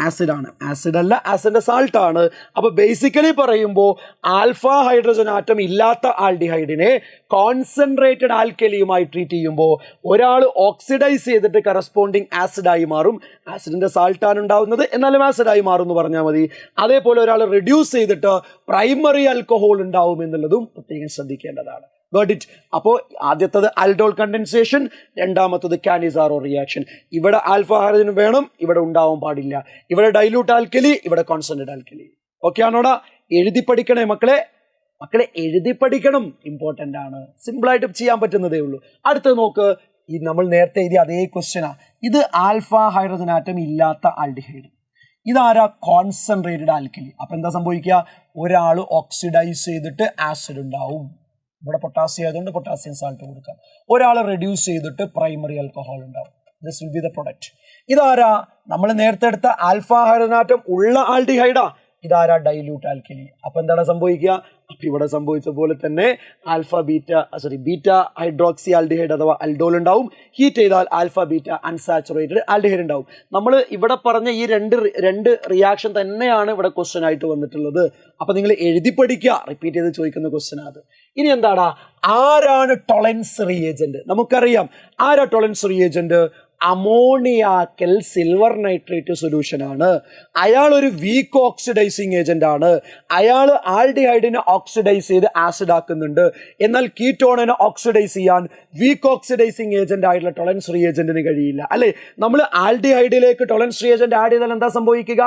ആസിഡ് ആണ്. ആസിഡ് അല്ല, ആസിഡിന്റെ സാൾട്ട് ആണ്. അപ്പൊ ബേസിക്കലി പറയുമ്പോൾ ആൽഫ ഹൈഡ്രജൻ ആറ്റം ഇല്ലാത്ത ആൽഡിഹൈഡിനെ കോൺസെൻട്രേറ്റഡ് ആൽക്കലിയുമായി ട്രീറ്റ് ചെയ്യുമ്പോൾ ഒരാൾ ഓക്സിഡൈസ് ചെയ്തിട്ട് കറസ്പോണ്ടിങ് ആസിഡായി മാറും. ആസിഡിന്റെ സാൾട്ടാണ് ഉണ്ടാവുന്നത്, എന്നാലും ആസിഡായി മാറും എന്ന് പറഞ്ഞാൽ മതി. അതേപോലെ ഒരാൾ റിഡ്യൂസ് ചെയ്തിട്ട് പ്രൈമറി ആൽക്കഹോൾ ഉണ്ടാവും എന്നുള്ളതും പ്രത്യേകം ശ്രദ്ധിക്കേണ്ടതാണ്. Got it. അപ്പോൾ ആദ്യത്തത് ആൽഡോൾ കണ്ടൻസേഷൻ, രണ്ടാമത്തത് കാനിസാറോ റിയാക്ഷൻ. ഇവിടെ ആൽഫ ഹൈഡ്രജൻ വേണം, ഇവിടെ ഉണ്ടാവാൻ പാടില്ല. ഇവിടെ ഡൈല്യൂട്ട് ആൽക്കലി, ഇവിടെ കോൺസെൻട്രേറ്റഡ് ആൽക്കലി. ഓക്കെ ആണോടാ? എഴുതി പഠിക്കണേ മക്കളെ, എഴുതി പഠിക്കണം, ഇമ്പോർട്ടൻ്റ് ആണ്. സിമ്പിളായിട്ട് ചെയ്യാൻ പറ്റുന്നതേ ഉള്ളൂ. അടുത്തത് നോക്ക്, ഈ നമ്മൾ നേരത്തെ എഴുതിയ അതേ ക്വസ്റ്റ്യനാ. ഇത് ആൽഫ ഹൈഡ്രജൻ ആറ്റം ഇല്ലാത്ത ആൽഡിഹൈഡ്. ഇതാരാ? Concentrated alkali. അപ്പൊ എന്താ സംഭവിക്കുക? ഒരാൾ ഓക്സിഡൈസ് ചെയ്തിട്ട് ആസിഡ് ഉണ്ടാവും. ഇവിടെ പൊട്ടാസ്യം ആയതുകൊണ്ട് പൊട്ടാസ്യം സാൾട്ട് കൊടുക്കാം. ഒരാൾ റെഡ്യൂസ് ചെയ്തിട്ട് പ്രൈമറി ആൽക്കഹോൾ ഉണ്ടാവും. This will be the product. ഇതാരാ? നമ്മൾ നേരത്തെ എടുത്ത ആൽഫ ഹൈഡ്രജൻ ആറ്റം ഉള്ള ആൽഡിഹൈഡാ. ഇതാരാ? Dilute alkali. അപ്പൊ എന്താണ് സംഭവിക്കുക? അപ്പൊ ഇവിടെ സംഭവിച്ച പോലെ തന്നെ ബീറ്റ ഹൈഡ്രോക്സി ആൽഡിഹൈഡ് അഥവാ ആൽഡോൾ ഉണ്ടാവും. ഹീറ്റ് ചെയ്താൽ ആൽഫ ബീറ്റ അൺസാച്ചുറേറ്റഡ് ആൽഡിഹൈഡ് ഉണ്ടാവും. നമ്മൾ ഇവിടെ പറഞ്ഞ ഈ രണ്ട് റിയാക്ഷൻ തന്നെയാണ് ഇവിടെ ക്വസ്റ്റ്യൻ ആയിട്ട് വന്നിട്ടുള്ളത്. അപ്പൊ നിങ്ങൾ എഴുതി പഠിക്കുക, റിപ്പീറ്റ് ചെയ്ത് ചോദിക്കുന്ന ക്വസ്റ്റ്യൻ അത്. ഇനി എന്താടാ? ആരാണ് ടൊളൻസ് റിയേജന്റ്? നമുക്കറിയാം. ആരാ Tollens reagent? Ammoniacal silver nitrate solution ആണ്. അയാൾ ഒരു വീക്ക് ഓക്സിഡൈസിങ് ഏജന്റ് ആണ്. അയാൾ ആൽഡിഹൈഡിനെ ഓക്സിഡൈസ് ചെയ്ത് ആസിഡ് ആക്കുന്നുണ്ട്. എന്നാൽ കീറ്റോണിനെ ഓക്സിഡൈസ് ചെയ്യാൻ വീക്ക് ഓക്സിഡൈസിങ് ഏജന്റ് ആയിട്ടുള്ള ടൊളൻസ് റിയേജന്റിന് കഴിയില്ല, അല്ലെ? നമ്മൾ ആൽഡിഹൈഡിലേക്ക് ടൊളൻസ് റിയേജന്റ് ആഡ് ചെയ്താൽ എന്താ സംഭവിക്കുക?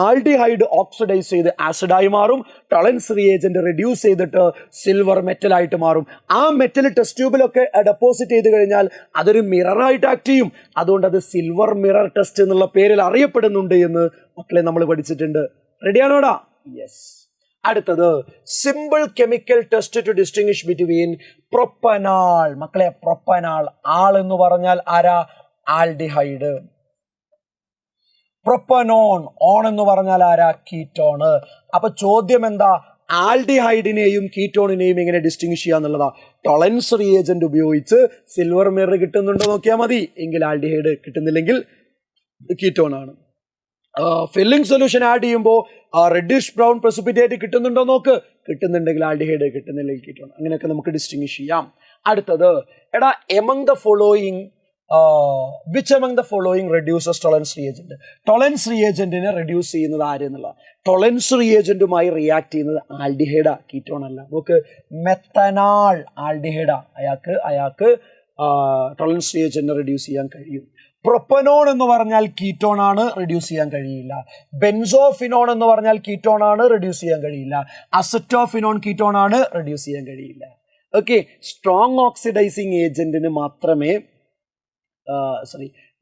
ആൽഡിഹൈഡ് ഓക്സിഡൈസ് ചെയ്ത് ആസിഡായി മാറും. ടൊളൻസ് റിയേജന്റ് റെഡ്യൂസ് ചെയ്തിട്ട് സിൽവർ മെറ്റൽ ആയിട്ട് മാറും. ആ മെറ്റൽ ടെസ്റ്റ് ട്യൂബിലൊക്കെ ഡെപ്പോസിറ്റ് ചെയ്ത് കഴിഞ്ഞാൽ അതൊരു മിററായിട്ട് ആക്ട് ചെയ്യും. അതുകൊണ്ട് അത് സിൽവർ മിറർ ടെസ്റ്റ് എന്നുള്ള പേരിൽ അറിയപ്പെടുന്നുണ്ട് എന്ന് മക്കളെ നമ്മൾ പഠിച്ചിട്ടുണ്ട്. റെഡിയാണോടാ? യെസ്. അടുത്തത് simple chemical test to distinguish between propanal. മക്കളെ, പ്രൊപ്പനാൽ ആൾ എന്ന് പറഞ്ഞാൽ ആരാ? ആൽഡിഹൈഡ്. പ്രൊപ്പനോൺ ഓൺ എന്ന് പറഞ്ഞാൽ ആരാ? കീറ്റോണ്. അപ്പൊ ചോദ്യം എന്താ? ആൽഡിഹൈഡിനെയും കീറ്റോണിനെയും എങ്ങനെ ഡിസ്റ്റിംഗ്വിഷ് ചെയ്യാന്നുള്ളതാ. ടൊളൻസ് റിയേജന്റ് ഉപയോഗിച്ച് സിൽവർ മിറർ കിട്ടുന്നുണ്ടോ നോക്കിയാൽ മതി. എങ്കിൽ ആൽഡിഹൈഡ്, കിട്ടുന്നില്ലെങ്കിൽ കീറ്റോൺ ആണ്. ഫില്ലിംഗ് സൊല്യൂഷൻ ആഡ് ചെയ്യുമ്പോൾ റെഡിഷ് ബ്രൗൺ പ്രസിപ്പിറ്റേറ്റ് കിട്ടുന്നുണ്ടോ നോക്ക്. കിട്ടുന്നുണ്ടെങ്കിൽ ആൽഡിഹൈഡ്, കിട്ടുന്നില്ലെങ്കിൽ കീറ്റോൺ. അങ്ങനെയൊക്കെ നമുക്ക് ഡിസ്റ്റിംഗ്വിഷ് ചെയ്യാം. അടുത്തത്, എടാ, among the following which among the following reduces Tollens reagent? Tollens റിയേജന്റിനെ റെഡ്യൂസ് ചെയ്യുന്നത് ആര് എന്നുള്ള. ടൊളൻസ് റിയേജന്റുമായി റിയാക്ട് ചെയ്യുന്നത് ആൽഡിഹൈഡാ, കീറ്റോൺ അല്ല. നോക്ക്, മെത്തനാൽ ആൽഡിഹൈഡാ. അയാൾക്ക് ടൊളൻസ് റിയേജന്റിനെ റെഡ്യൂസ് ചെയ്യാൻ കഴിയും. പ്രൊപ്പനോൺ എന്ന് പറഞ്ഞാൽ കീറ്റോൺ ആണ്, റെഡ്യൂസ് ചെയ്യാൻ കഴിയില്ല. ബെൻസോഫിനോൺ എന്ന് പറഞ്ഞാൽ കീറ്റോൺ ആണ്, റെഡ്യൂസ് ചെയ്യാൻ കഴിയില്ല. അസറ്റോഫിനോൺ കീറ്റോൺ ആണ്, റെഡ്യൂസ് ചെയ്യാൻ കഴിയില്ല. ഓക്കെ, സ്ട്രോങ് ഓക്സിഡൈസിങ് ഏജന്റിന് മാത്രമേ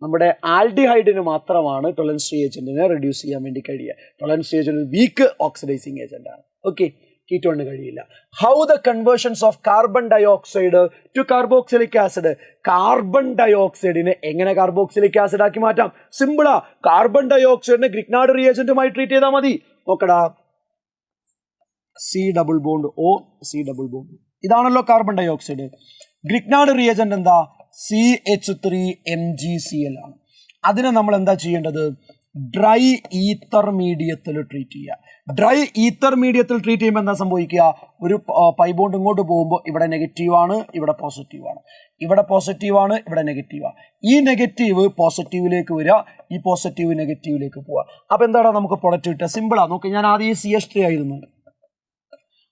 നമ്മുടെ ആൽഡിഹൈഡിന് മാത്രമാണ് ടൊളൻസ് റിയേജന്റിനെ റെഡ്യൂസ് ചെയ്യാൻ വേണ്ടി കഴിയുക. Tollens reagent weak oxidising agent ആണ്. ഓക്കെ, കീറ്റോണിന് കഴിയില്ല. How the conversions of carbon dioxide to carboxylic acid. Carbon ഡയോക്സൈഡിനെ എങ്ങനെ കാർബോക്സിലിക് ആസിഡ് ആക്കി മാറ്റാം? സിമ്പിളാ. കാർബൺ ഡയോക്സൈഡിനെ ഗ്രിഗ്നാർഡ് റിയേജന്റുമായി ട്രീറ്റ് ചെയ്താൽ മതി. നോക്കടാ, C+O C+O. ഇതാണല്ലോ കാർബൺ ഡയോക്സൈഡ്. ഗ്രിഗ്നാർഡ് റിയേജന്റ് എന്താ? CH3MgCl ആണ്. അതിനെ നമ്മൾ എന്താ ചെയ്യേണ്ടത്? ഡ്രൈ ഈത്തർ മീഡിയത്തിൽ ട്രീറ്റ് ചെയ്യുക. ഡ്രൈ ഈത്തർ മീഡിയത്തിൽ ട്രീറ്റ് ചെയ്യുമ്പോൾ എന്താ സംഭവിക്കുക? ഒരു പൈ ബോണ്ട് ഇങ്ങോട്ട് പോകുമ്പോൾ ഇവിടെ നെഗറ്റീവ് ആണ്, ഇവിടെ പോസിറ്റീവ് ആണ്, ഇവിടെ പോസിറ്റീവ് ആണ്, ഇവിടെ നെഗറ്റീവ് ആണ്. ഈ നെഗറ്റീവ് പോസിറ്റീവിലേക്ക് വരിക, ഈ പോസിറ്റീവ് നെഗറ്റീവിലേക്ക് പോവുക. അപ്പൊ എന്താണ് നമുക്ക് പ്രൊഡക്റ്റ് കിട്ടുക? സിമ്പിളാ. നോക്ക്, ഞാൻ ആദ്യം CH3 ആയിരുന്നു.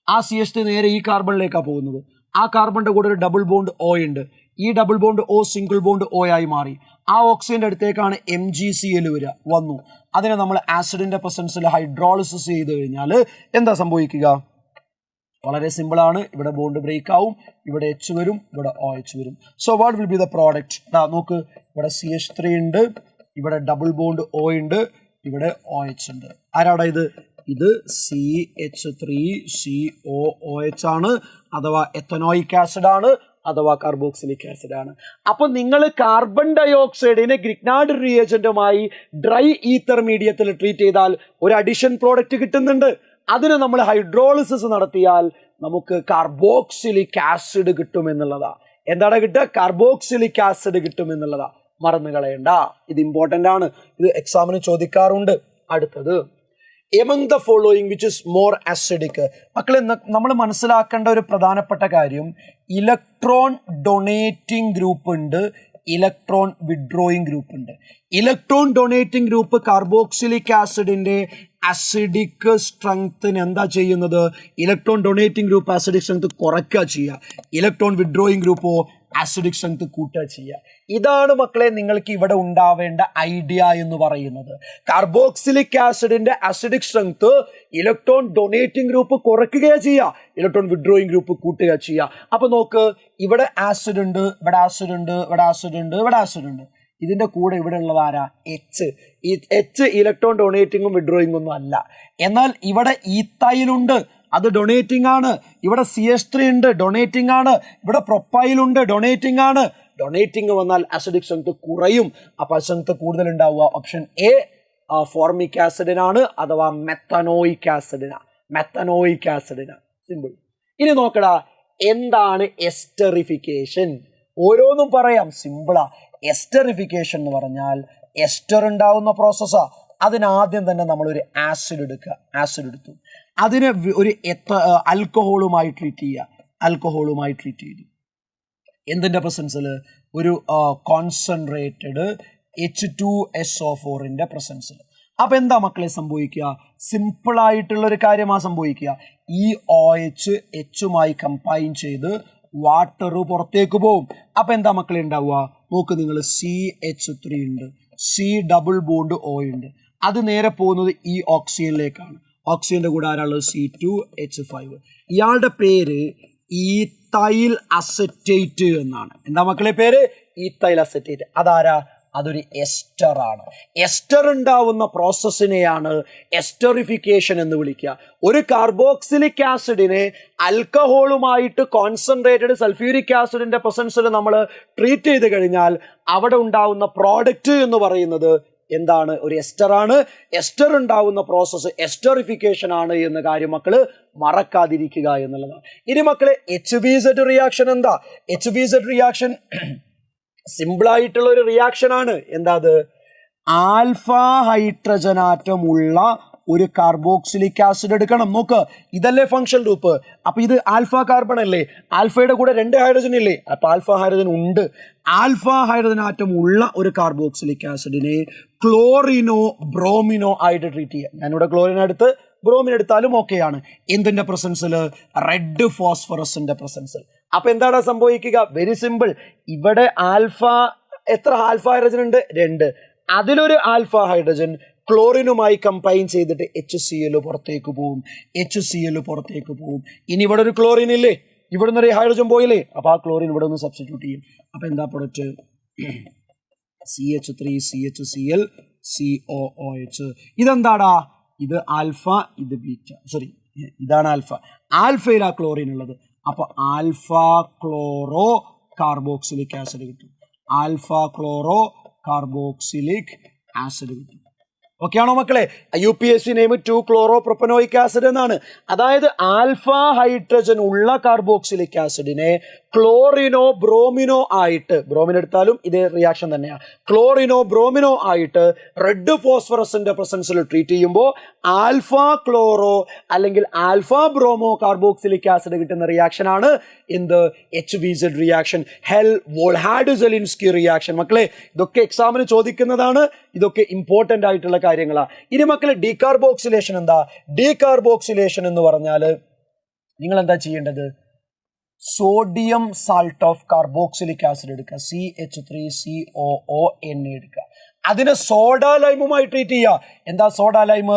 ആ CH3 നേരെ ഈ കാർബണിലേക്കാണ് പോകുന്നത്. ആ കാർബണിന്റെ കൂടെ ഒരു ഡബിൾ ബോണ്ട് O ഉണ്ട്. ഈ double bond O single bond O ആയി മാറി. ആ ഓക്സിജന്റെ അടുത്തേക്കാണ് MgCl വന്നു. അതിനെ നമ്മൾ ആസിഡിന്റെ പ്രസൻസിൽ ഹൈഡ്രോളിസിസ് ചെയ്ത് കഴിഞ്ഞാൽ എന്താ സംഭവിക്കുക? വളരെ സിമ്പിൾ ആണ്. ഇവിടെ ബോണ്ട് ബ്രേക്ക് ആവും, ഇവിടെ H വരും, ഇവിടെ OH വരും. So what will be the product? നോക്ക്, ഇവിടെ CH3 ഉണ്ട്, ഇവിടെ ഡബിൾ ബോണ്ട് O ഉണ്ട്, ഇവിടെ OH ഉണ്ട്. ആരാടാ ഇത്? ഇത് CH3COOH ആണ്, അഥവാ എത്തനോയിക് ആസിഡ് ആണ്, അഥവാ കാർബോക്സിലിക് ആസിഡ് ആണ്. അപ്പൊ നിങ്ങൾ കാർബൺ ഡയോക്സൈഡിനെ ഗ്രിഗ്നാർഡ് റിയേജന്റുമായി ഡ്രൈ ഈത്തർ മീഡിയത്തിൽ ട്രീറ്റ് ചെയ്താൽ ഒരു അഡിഷൻ പ്രോഡക്റ്റ് കിട്ടുന്നുണ്ട്. അതിന് നമ്മൾ ഹൈഡ്രോളിസിസ് നടത്തിയാൽ നമുക്ക് കാർബോക്സിലിക് ആസിഡ് കിട്ടും എന്നുള്ളതാ. എന്താണ് കിട്ടുക? കാർബോക്സിലിക് ആസിഡ് കിട്ടും എന്നുള്ളതാ. മറന്നു കളയണ്ട, ഇത് ഇമ്പോർട്ടന്റ് ആണ്. ഇത് എക്സാമിന് ചോദിക്കാറുണ്ട്. അടുത്തത്, among the following which is more acidic. മക്കളെ, നമ്മൾ മനസ്സിലാക്കേണ്ട ഒരു പ്രധാനപ്പെട്ട കാര്യം, ഇലക്ട്രോൺ ഡൊണേറ്റിംഗ് ഗ്രൂപ്പ് ഉണ്ട്, ഇലക്ട്രോൺ വിഡ്രോയിങ് ഗ്രൂപ്പ് ഉണ്ട്. ഇലക്ട്രോൺ ഡൊണേറ്റിംഗ് ഗ്രൂപ്പ് കാർബോക്സിലിക് ആസിഡിന്റെ അസിഡിക് സ്ട്രെങ്ത്തിന് എന്താ ചെയ്യുന്നത്? Electron donating group acidic strength കുറയ്ക്കുക ചെയ്യുക. ഇലക്ട്രോൺ വിഡ്രോയിങ് ഗ്രൂപ്പോ ആസിഡിക് സ്ട്രെങ്ത് കൂട്ടുക ചെയ്യുക. ഇതാണ് മക്കളെ നിങ്ങൾക്ക് ഇവിടെ ഉണ്ടാവേണ്ട ഐഡിയ എന്ന് പറയുന്നത്. കാർബോക്സിലിക് ആസിഡിന്റെ acidic strength electron donating group കുറയ്ക്കുകയാണ് ചെയ്യുക, ഇലക്ട്രോൺ വിഡ്രോയിങ് ഗ്രൂപ്പ് കൂട്ടുക ചെയ്യുക. അപ്പൊ നോക്ക്, ഇവിടെ ആസിഡ് ഉണ്ട്, ഇവിടെ ആസിഡ് ഉണ്ട്, ഇവിടെ ആസിഡ് ഉണ്ട്, ഇവിടെ ആസിഡ് ഉണ്ട്. ഇതിന്റെ കൂടെ ഇവിടെ ഉള്ളത് ആരാ? H. ഈ H ഇലക്ട്രോൺ ഡൊണേറ്റിംഗും വിഡ്രോയിങ് ഒന്നും അല്ല. എന്നാൽ ഇവിടെ ഈത്തൈലുണ്ട്, അത് ഡൊണേറ്റിംഗ് ആണ്. ഇവിടെ CH3 ഉണ്ട്, ഡൊണേറ്റിംഗ് ആണ്. ഇവിടെ പ്രൊപ്പൈലുണ്ട്, ഡൊണേറ്റിംഗ് ആണ്. ഡൊണേറ്റിംഗ് വന്നാൽ അസിഡിക് സ്ട്രെങ്ത് കുറയും. അപ്പൊ സ്ട്രെങ്ത് കൂടുതൽ ഉണ്ടാവുക ഓപ്ഷൻ എ ഫോർമിക് ആസിഡിനാണ്, അഥവാ മെത്തനോയിക് ആസിഡിനാണ്. മെത്തനോയിക് ആസിഡിനാണ്. സിമ്പിൾ. ഇനി നോക്കടാ, എന്താണ് എസ്റ്ററിഫിക്കേഷൻ? ഓരോന്നും പറയാം, സിമ്പിളാ. എസ്റ്ററിഫിക്കേഷൻ എന്ന് പറഞ്ഞാൽ എസ്റ്റർ ഉണ്ടാവുന്ന പ്രോസസ്സാ. അതിനാദ്യം തന്നെ നമ്മൾ ഒരു ആസിഡ് എടുക്കുക. ആസിഡ് എടുത്തു, അതിനെ ഒരു ആൽക്കഹോളുമായി ട്രീറ്റ് ചെയ്യുക. ആൽക്കഹോളുമായി ട്രീറ്റ് ചെയ്തു. എന്തിന്റെ പ്രസൻസിൽ? ഒരു കോൺസെൻട്രേറ്റഡ് H2SO4 പ്രസൻസിൽ. അപ്പൊ എന്താ മക്കളെ സംഭവിക്കുക? സിമ്പിൾ ആയിട്ടുള്ള ഒരു കാര്യമാണ് സംഭവിക്കുക. ഈ OH Hമായി കമ്പൈൻ ചെയ്ത് വാട്ടർ പുറത്തേക്ക് പോകും. അപ്പൊ എന്താ മക്കളെ ഉണ്ടാവുക? നോക്ക് നിങ്ങൾ, CH3 ഉണ്ട്, C ഡബിൾ ബോണ്ട് O ഉണ്ട്. അത് നേരെ പോകുന്നത് ഈ ഓക്സിജനിലേക്കാണ്. ഓക്സിജന്റെ കൂടെ ആരാളുള്ളത്? C2H5. ഇയാളുടെ പേര് ഈത്തൈൽ അസറ്റേറ്റ് എന്നാണ്. എന്താ മക്കളെ പേര്? Ethyl acetate. അതാരാ? അതൊരു എസ്റ്റർ ആണ്. എസ്റ്റർ ഉണ്ടാവുന്ന പ്രോസസ്സിനെയാണ് എസ്റ്ററിഫിക്കേഷൻ എന്ന് വിളിക്കുക. ഒരു കാർബോക്സിലിക് ആസിഡിനെ ആൽക്കഹോളുമായിട്ട് കോൺസെൻട്രേറ്റഡ് സൾഫ്യൂരിക് ആസിഡിന്റെ പ്രസൻസിൽ നമ്മൾ ട്രീറ്റ് ചെയ്ത് കഴിഞ്ഞാൽ അവിടെ ഉണ്ടാവുന്ന പ്രോഡക്റ്റ് എന്ന് പറയുന്നത് എന്താണ്? ഒരു എസ്റ്റർ ആണ്. എസ്റ്റർ ഉണ്ടാവുന്ന പ്രോസസ്സ് എസ്റ്ററിഫിക്കേഷൻ ആണ് എന്ന കാര്യം മക്കള് മറക്കാതിരിക്കുക എന്നുള്ളതാണ്. ഇനി മക്കളെ, HBZ റിയാക്ഷൻ എന്താ? HBZ റിയാക്ഷൻ സിമ്പിൾ ആയിട്ടുള്ള ഒരു റിയാക്ഷൻ ആണ്. എന്താ അത്? ആൽഫ ഹൈഡ്രജൻ ആറ്റം ഉള്ള ഒരു കാർബോക്സിലിക് ആസിഡ് എടുക്കണം. നോക്ക്, ഇതല്ലേ ഫംഗ്ഷൻ ഗ്രൂപ്പ്. അപ്പൊ ഇത് ആൽഫ കാർബൺ അല്ലേ? ആൽഫയുടെ കൂടെ 2 ഹൈഡ്രജൻ ഇല്ലേ? അപ്പൊ ആൽഫ ഹൈഡ്രജൻ ഉണ്ട്. ആൽഫ ഹൈഡ്രജൻ ആറ്റം ഉള്ള ഒരു കാർബോക്സിലിക് ആസിഡിനെ ക്ലോറിനോ ബ്രോമിനോ ആയിട്ട് ട്രീറ്റ് ചെയ്യുക. ഞാനിവിടെ ക്ലോറിൻ എടുത്ത് ബ്രോമിൻ എടുത്താലും ഓക്കെയാണ്. എന്തിന്റെ പ്രസൻസിൽ? റെഡ് ഫോസ്ഫറസിന്റെ പ്രസൻസിൽ. അപ്പൊ എന്താണ് സംഭവിക്കുക? Very simple. ഇവിടെ എത്ര ആൽഫ ഹൈഡ്രജൻ ഉണ്ട്? 2. അതിലൊരു ആൽഫ ഹൈഡ്രജൻ ക്ലോറിനുമായി കമ്പൈൻ ചെയ്തിട്ട് HCl പുറത്തേക്ക് പോകും. HCl പുറത്തേക്ക് പോകും. ഇനി ഇവിടെ ഒരു ക്ലോറിൻ ഇല്ലേ? ഇവിടെ നിന്ന് ഒരു ഹൈഡ്രജൻ പോയില്ലേ? അപ്പൊ ആ ക്ലോറിൻ ഇവിടെ ഒന്ന് സബ്സ്റ്റിറ്റ്യൂട്ട് ചെയ്യും. അപ്പൊ എന്താ പ്രൊഡക്റ്റ്? CH3 CHCl COOH. ഇതെന്താടാ? ഇത് ആൽഫ, ഇത് ബീറ്റ. സോറി, ഇതാണ് ആൽഫ. ആൽഫയിലാ ക്ലോറിൻ ഉള്ളത്. അപ്പോൾ ആൽഫ ക്ലോറോ കാർബോക്സിലിക് ആസിഡ് കിട്ടും. ആൽഫ ക്ലോറോ കാർബോക്സിലിക് ആസിഡ് കിട്ടും. ഓക്കെ ആണോ മക്കളെ? UPSC നെയിം 2-chloro-propanoic ആസിഡ് എന്നാണ്. അതായത് ആൽഫ ഹൈഡ്രജൻ ഉള്ള കാർബോക്സിലിക് ആസിഡിനെ ക്ലോറിനോ ബ്രോമിനോ ആയിട്ട്, ബ്രോമിൻ എടുത്താലും ഇതേ റിയാക്ഷൻ തന്നെയാണ്, ക്ലോറിനോ ബ്രോമിനോ ആയിട്ട് റെഡ് ഫോസ്ഫറസിന്റെ പ്രസൻസിൽ ട്രീറ്റ് ചെയ്യുമ്പോൾ ആൽഫ ക്ലോറോ അല്ലെങ്കിൽ ആൽഫ ബ്രോമോ കാർബോക്സിലിക് ആസിഡ് കിട്ടുന്ന റിയാക്ഷൻ ആണ് എന്ത്? HVZ reaction, Hell Volhard Zelinsky reaction. മക്കളെ ഇതൊക്കെ എക്സാമിന് ചോദിക്കുന്നതാണ്, ഇതൊക്കെ ഇമ്പോർട്ടൻ്റ് ആയിട്ടുള്ള കാര്യങ്ങളാണ്. ഇനി മക്കളെ ഡീകാർബോക്സിലേഷൻ എന്താ? ഡീകാർബോക്സിലേഷൻ എന്ന് പറഞ്ഞാൽ നിങ്ങൾ എന്താ ചെയ്യേണ്ടത്? Sodium salt of carboxylic acid എടുക്കുക, CH3COONA എടുക്കുക. അതിനെ സോഡ ലൈമുമായി ട്രീറ്റ് ചെയ്യുക. എന്താ സോഡ ലൈം?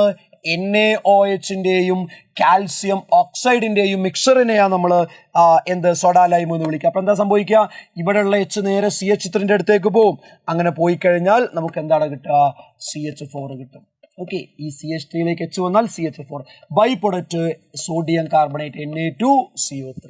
NaOHന്റെയും കാൽസ്യം ഓക്സൈഡിന്റെയും മിക്സറിനെയാണ് നമ്മൾ എന്ത് സോഡ ലൈം എന്ന് വിളിക്കുക. അപ്പൊ എന്താ സംഭവിക്കുക? ഇവിടെയുള്ള H നേരെ CH3ന്റെ അടുത്തേക്ക് പോകും. അങ്ങനെ പോയി കഴിഞ്ഞാൽ നമുക്ക് എന്താണ് കിട്ടുക? CH4 കിട്ടും. ഓക്കെ, ഈ CH3യിലേക്ക് H വന്നാൽ CH4, by product sodium carbonate Na2CO3.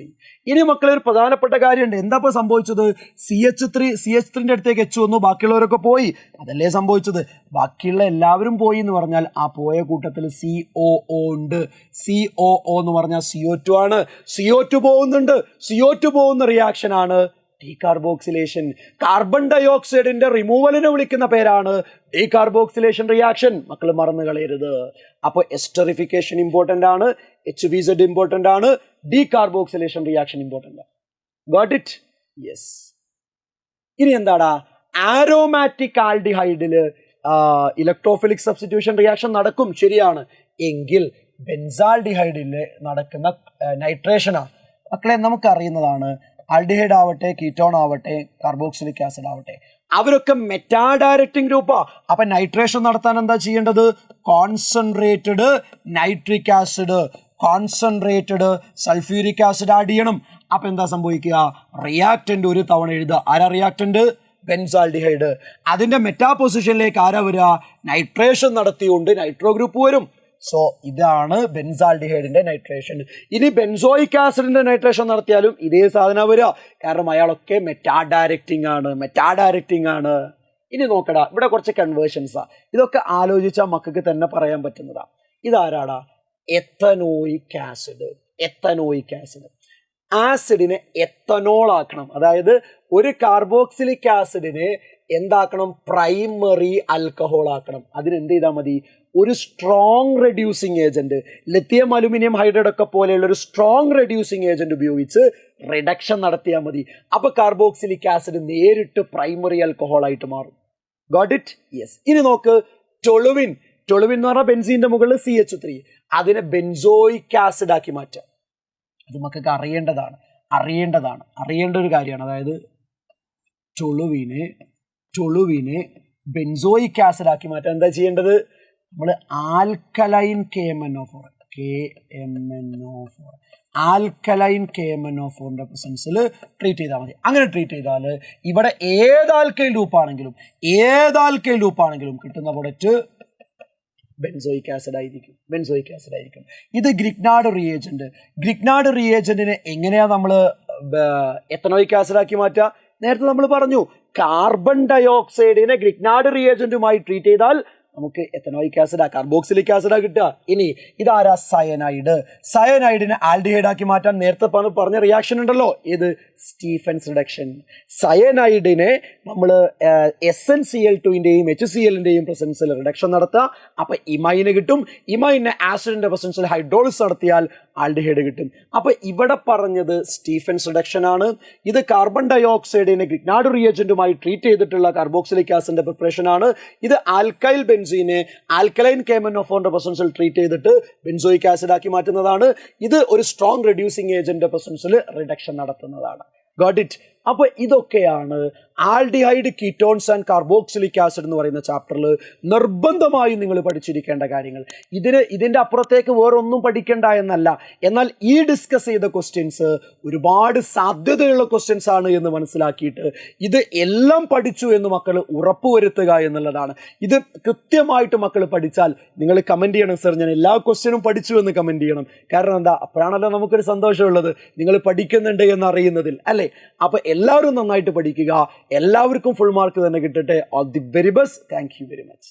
ഇനി മക്കളെ ഒരു പ്രധാനപ്പെട്ട കാര്യമുണ്ട്. എന്താ ഇപ്പോൾ സംഭവിച്ചത്? CH3ന്റെ അടുത്തേക്ക് H വന്നു, ബാക്കിയുള്ളവരൊക്കെ പോയി, അതല്ലേ സംഭവിച്ചത്? ബാക്കിയുള്ള എല്ലാവരും പോയി എന്ന് പറഞ്ഞാൽ ആ പോയ കൂട്ടത്തിൽ COO ഉണ്ട്. COO എന്ന് പറഞ്ഞാൽ CO2 ആണ്. CO2 പോകുന്നുണ്ട്. CO2 പോകുന്ന റിയാക്ഷൻ ആണ് ഡീകാർബോക്സിലേഷൻ. കാർബൺ ഡയോക്സൈഡിന്റെ റിമൂവലിനെ വിളിക്കുന്ന പേരാണ് ഡീകാർബോക്സിലേഷൻ റിയാക്ഷൻ. മക്കൾ മറന്നു കളയരുത്. അപ്പോൾ എസ്റ്ററിഫിക്കേഷൻ ഇമ്പോർട്ടൻ്റ് ആണ്, HVZ ഇമ്പോർട്ടൻ്റ് ആണ്, ഡീകാർബോക്സിലേഷൻ റിയാക്ഷൻ ഇമ്പോർട്ടൻ്റ് ആണ്. Got it? യെസ്. ഇനി എന്താടാ? ആരോമാറ്റിക് ആൽഡിഹൈഡില് ഇലക്ട്രോഫിലിക് സബ്സ്റ്റിറ്റ്യൂഷൻ റിയാക്ഷൻ നടക്കും, ശരിയാണ്. എങ്കിൽ ബെൻസാൽഡിഹൈഡിൽ നടക്കുന്ന നൈട്രേഷനാണ്. മക്കളെ നമുക്കറിയുന്നതാണ്, ആൽഡിഹൈഡ് ആവട്ടെ, കീറ്റോൺ ആവട്ടെ, കാർബോക്സിലിക് ആസിഡ് ആവട്ടെ, അവരൊക്കെ മെറ്റാ ഡയറക്റ്റിംഗ് ഗ്രൂപ്പാ. അപ്പൊ നൈട്രേഷൻ നടത്താൻ എന്താ ചെയ്യേണ്ടത്? Concentrated nitric acid, concentrated sulphuric acid add ചെയ്യണം. അപ്പൊ എന്താ സംഭവിക്കുക? റിയാക്ടന്റ് ഒരു തവണ എഴുതുക. ആരാ റിയാക്ടന്റ്? ബെൻസാൽഡിഹൈഡ്. അതിന്റെ മെറ്റാ പൊസിഷനിലേക്ക് ആരാ വരിക? നൈട്രേഷൻ നടത്തിയുകൊണ്ട് നൈട്രോ ഗ്രൂപ്പ് വരും. സോ ഇതാണ് ബെൻസാൽഡിഹൈഡിന്റെ നൈട്രേഷൻ. ഇനി ബെൻസോയിക് ആസിഡിന്റെ നൈട്രേഷൻ നടത്തിയാലും ഇതേ സാധനം വരിക, കാരണം അയാളൊക്കെ മെറ്റാ ഡയറക്റ്റിംഗ് ആണ്. ഇനി നോക്കടാ, ഇവിടെ കുറച്ച് കൺവേർഷൻസാ. ഇതൊക്കെ ആലോചിച്ചാൽ മക്കൾക്ക് തന്നെ പറയാൻ പറ്റുന്നതാ. ഇതാരാടാ? Ethanoic acid. ആസിഡിനെ എത്തനോൾ ആക്കണം. അതായത് ഒരു കാർബോക്സിലിക് ആസിഡിനെ എന്താക്കണം? പ്രൈമറി ആൽക്കഹോൾ ആക്കണം. അതിന് എന്ത് ചെയ്താൽ മതി? ഒരു strong reducing agent, lithium aluminium hydride ഒക്കെ പോലെയുള്ള ഒരു സ്ട്രോങ് റെഡ്യൂസിങ് ഏജന്റ് ഉപയോഗിച്ച് റിഡക്ഷൻ നടത്തിയാൽ മതി. അപ്പൊ കാർബോക്സിലിക് ആസിഡ് നേരിട്ട് പ്രൈമറി ആൽക്കഹോൾ ആയിട്ട് മാറും. Got it? യെസ്. ഇനി നോക്ക്, ടൊളുവിൻ എന്ന് പറഞ്ഞാൽ ബെൻസീന്റെ മുകളിൽ CH3, അതിനെ ബെൻസോയിക് ആസിഡ് ആക്കി മാറ്റാം. അത് നമുക്കൊക്കെ അറിയേണ്ട ഒരു കാര്യമാണ്. അതായത് ടൊളുവിനെ ബെൻസോയിക് ആസിഡ് ആക്കി മാറ്റാൻ എന്താ ചെയ്യേണ്ടത്? നമ്മൾ ആൽക്കലൈൻ KMnO4 ആൽക്കലൈൻ KMnO4ന്റെ പ്രസൻസിൽ ട്രീറ്റ് ചെയ്താൽ മതി. അങ്ങനെ ട്രീറ്റ് ചെയ്താൽ ഇവിടെ ഏത് ആൽക്കൈൽ ലൂപ്പാണെങ്കിലും കിട്ടുന്ന പ്രൊഡക്റ്റ് ബെൻസോയിക് ആസിഡ് ആയിരിക്കും. ഇത് ഗ്രിഗ്നാർഡ് റിയേജന്റിനെ എങ്ങനെയാ നമ്മൾ എത്തനോയിക് ആസിഡ് ആക്കി മാറ്റുക? നേരത്തെ നമ്മൾ പറഞ്ഞു, കാർബൺ ഡയോക്സൈഡിനെ ഗ്രിഗ്നാർഡ് റിയേജന്റുമായി ട്രീറ്റ് ചെയ്താൽ നമുക്ക് എത്തനോയിക് ആസിഡാ, കാർബോക്സിലിക് ആസിഡാ കിട്ടുക. ഇനി ഇതാരാ? സയനൈഡിനെ ആൽഡിഹൈഡ് ആക്കി മാറ്റാൻ നേരത്തെ പറഞ്ഞ റിയാക്ഷൻ ഉണ്ടല്ലോ, ഏത്? Stephen's reduction. സയനൈഡിനെ നമ്മൾ SnCl2ന്റെയും HClന്റെയും പ്രസൻസിൽ റിഡക്ഷൻ നടത്തുക. അപ്പൊ ഇമൈന് കിട്ടും. ഇമൈനെ ആസിഡിന്റെ പ്രസൻസിൽ ഹൈഡ്രോളിസ് നടത്തിയാൽ ആൽഡിഹൈഡ് കിട്ടും. അപ്പൊ ഇവിടെ പറഞ്ഞത് സ്റ്റീഫൻസ് റിഡക്ഷൻ ആണ്. ഇത് കാർബൺ ഡയോക്സൈഡിനെ ഗ്രിഗ്നാർഡ് റിയേജന്റുമായി ട്രീറ്റ് ചെയ്തിട്ടുള്ള കാർബോക്സിലിക് ആസിഡിന്റെ പ്രിപ്പറേഷൻ ആണ്. ഇത് ആൽക്കൈൽ ബെൻസീനെ ആൽക്കലൈൻ KMnO4ന്റെ പ്രസൻസിൽ ട്രീറ്റ് ചെയ്തിട്ട് ബെൻസോയിക് ആസിഡ് ആക്കി മാറ്റുന്നതാണ്. ഇത് ഒരു സ്ട്രോങ് റെഡ്യൂസിങ് ഏജന്റിന്റെ പ്രസൻസിൽ റിഡക്ഷൻ നടത്തുന്നതാണ്. Got it? അപ്പോൾ ഇതൊക്കെയാണ് aldehyde, ketones and carboxylic acid എന്ന് പറയുന്ന ചാപ്റ്ററിൽ നിർബന്ധമായും നിങ്ങൾ പഠിച്ചിരിക്കേണ്ട കാര്യങ്ങൾ. ഇതിൻ്റെ അപ്പുറത്തേക്ക് വേറൊന്നും പഠിക്കേണ്ട എന്നല്ല. എന്നാൽ ഈ ഡിസ്കസ് ചെയ്ത ക്വസ്റ്റ്യൻസ് ഒരുപാട് സാധ്യതയുള്ള ക്വസ്റ്റ്യൻസ് ആണ് എന്ന് മനസ്സിലാക്കിയിട്ട് ഇത് എല്ലാം പഠിച്ചു എന്ന് മക്കൾ ഉറപ്പുവരുത്തുക എന്നുള്ളതാണ്. ഇത് കൃത്യമായിട്ട് മക്കൾ പഠിച്ചാൽ നിങ്ങൾ കമൻറ്റ് ചെയ്യണം, സർ ഞാൻ എല്ലാ ക്വസ്റ്റ്യനും പഠിച്ചു എന്ന് കമൻറ്റ് ചെയ്യണം. കാരണം എന്താ, അപ്പോഴാണല്ലോ നമുക്കൊരു സന്തോഷമുള്ളത് നിങ്ങൾ പഠിക്കുന്നുണ്ട് എന്ന് അറിയുന്നതിൽ, അല്ലേ? അപ്പോൾ എല്ലാവരും നന്നായിട്ട് പഠിക്കുക. എല്ലാവർക്കും ഫുൾ മാർക്ക് തന്നെ കിട്ടട്ടെ. All the very best. Thank you very much.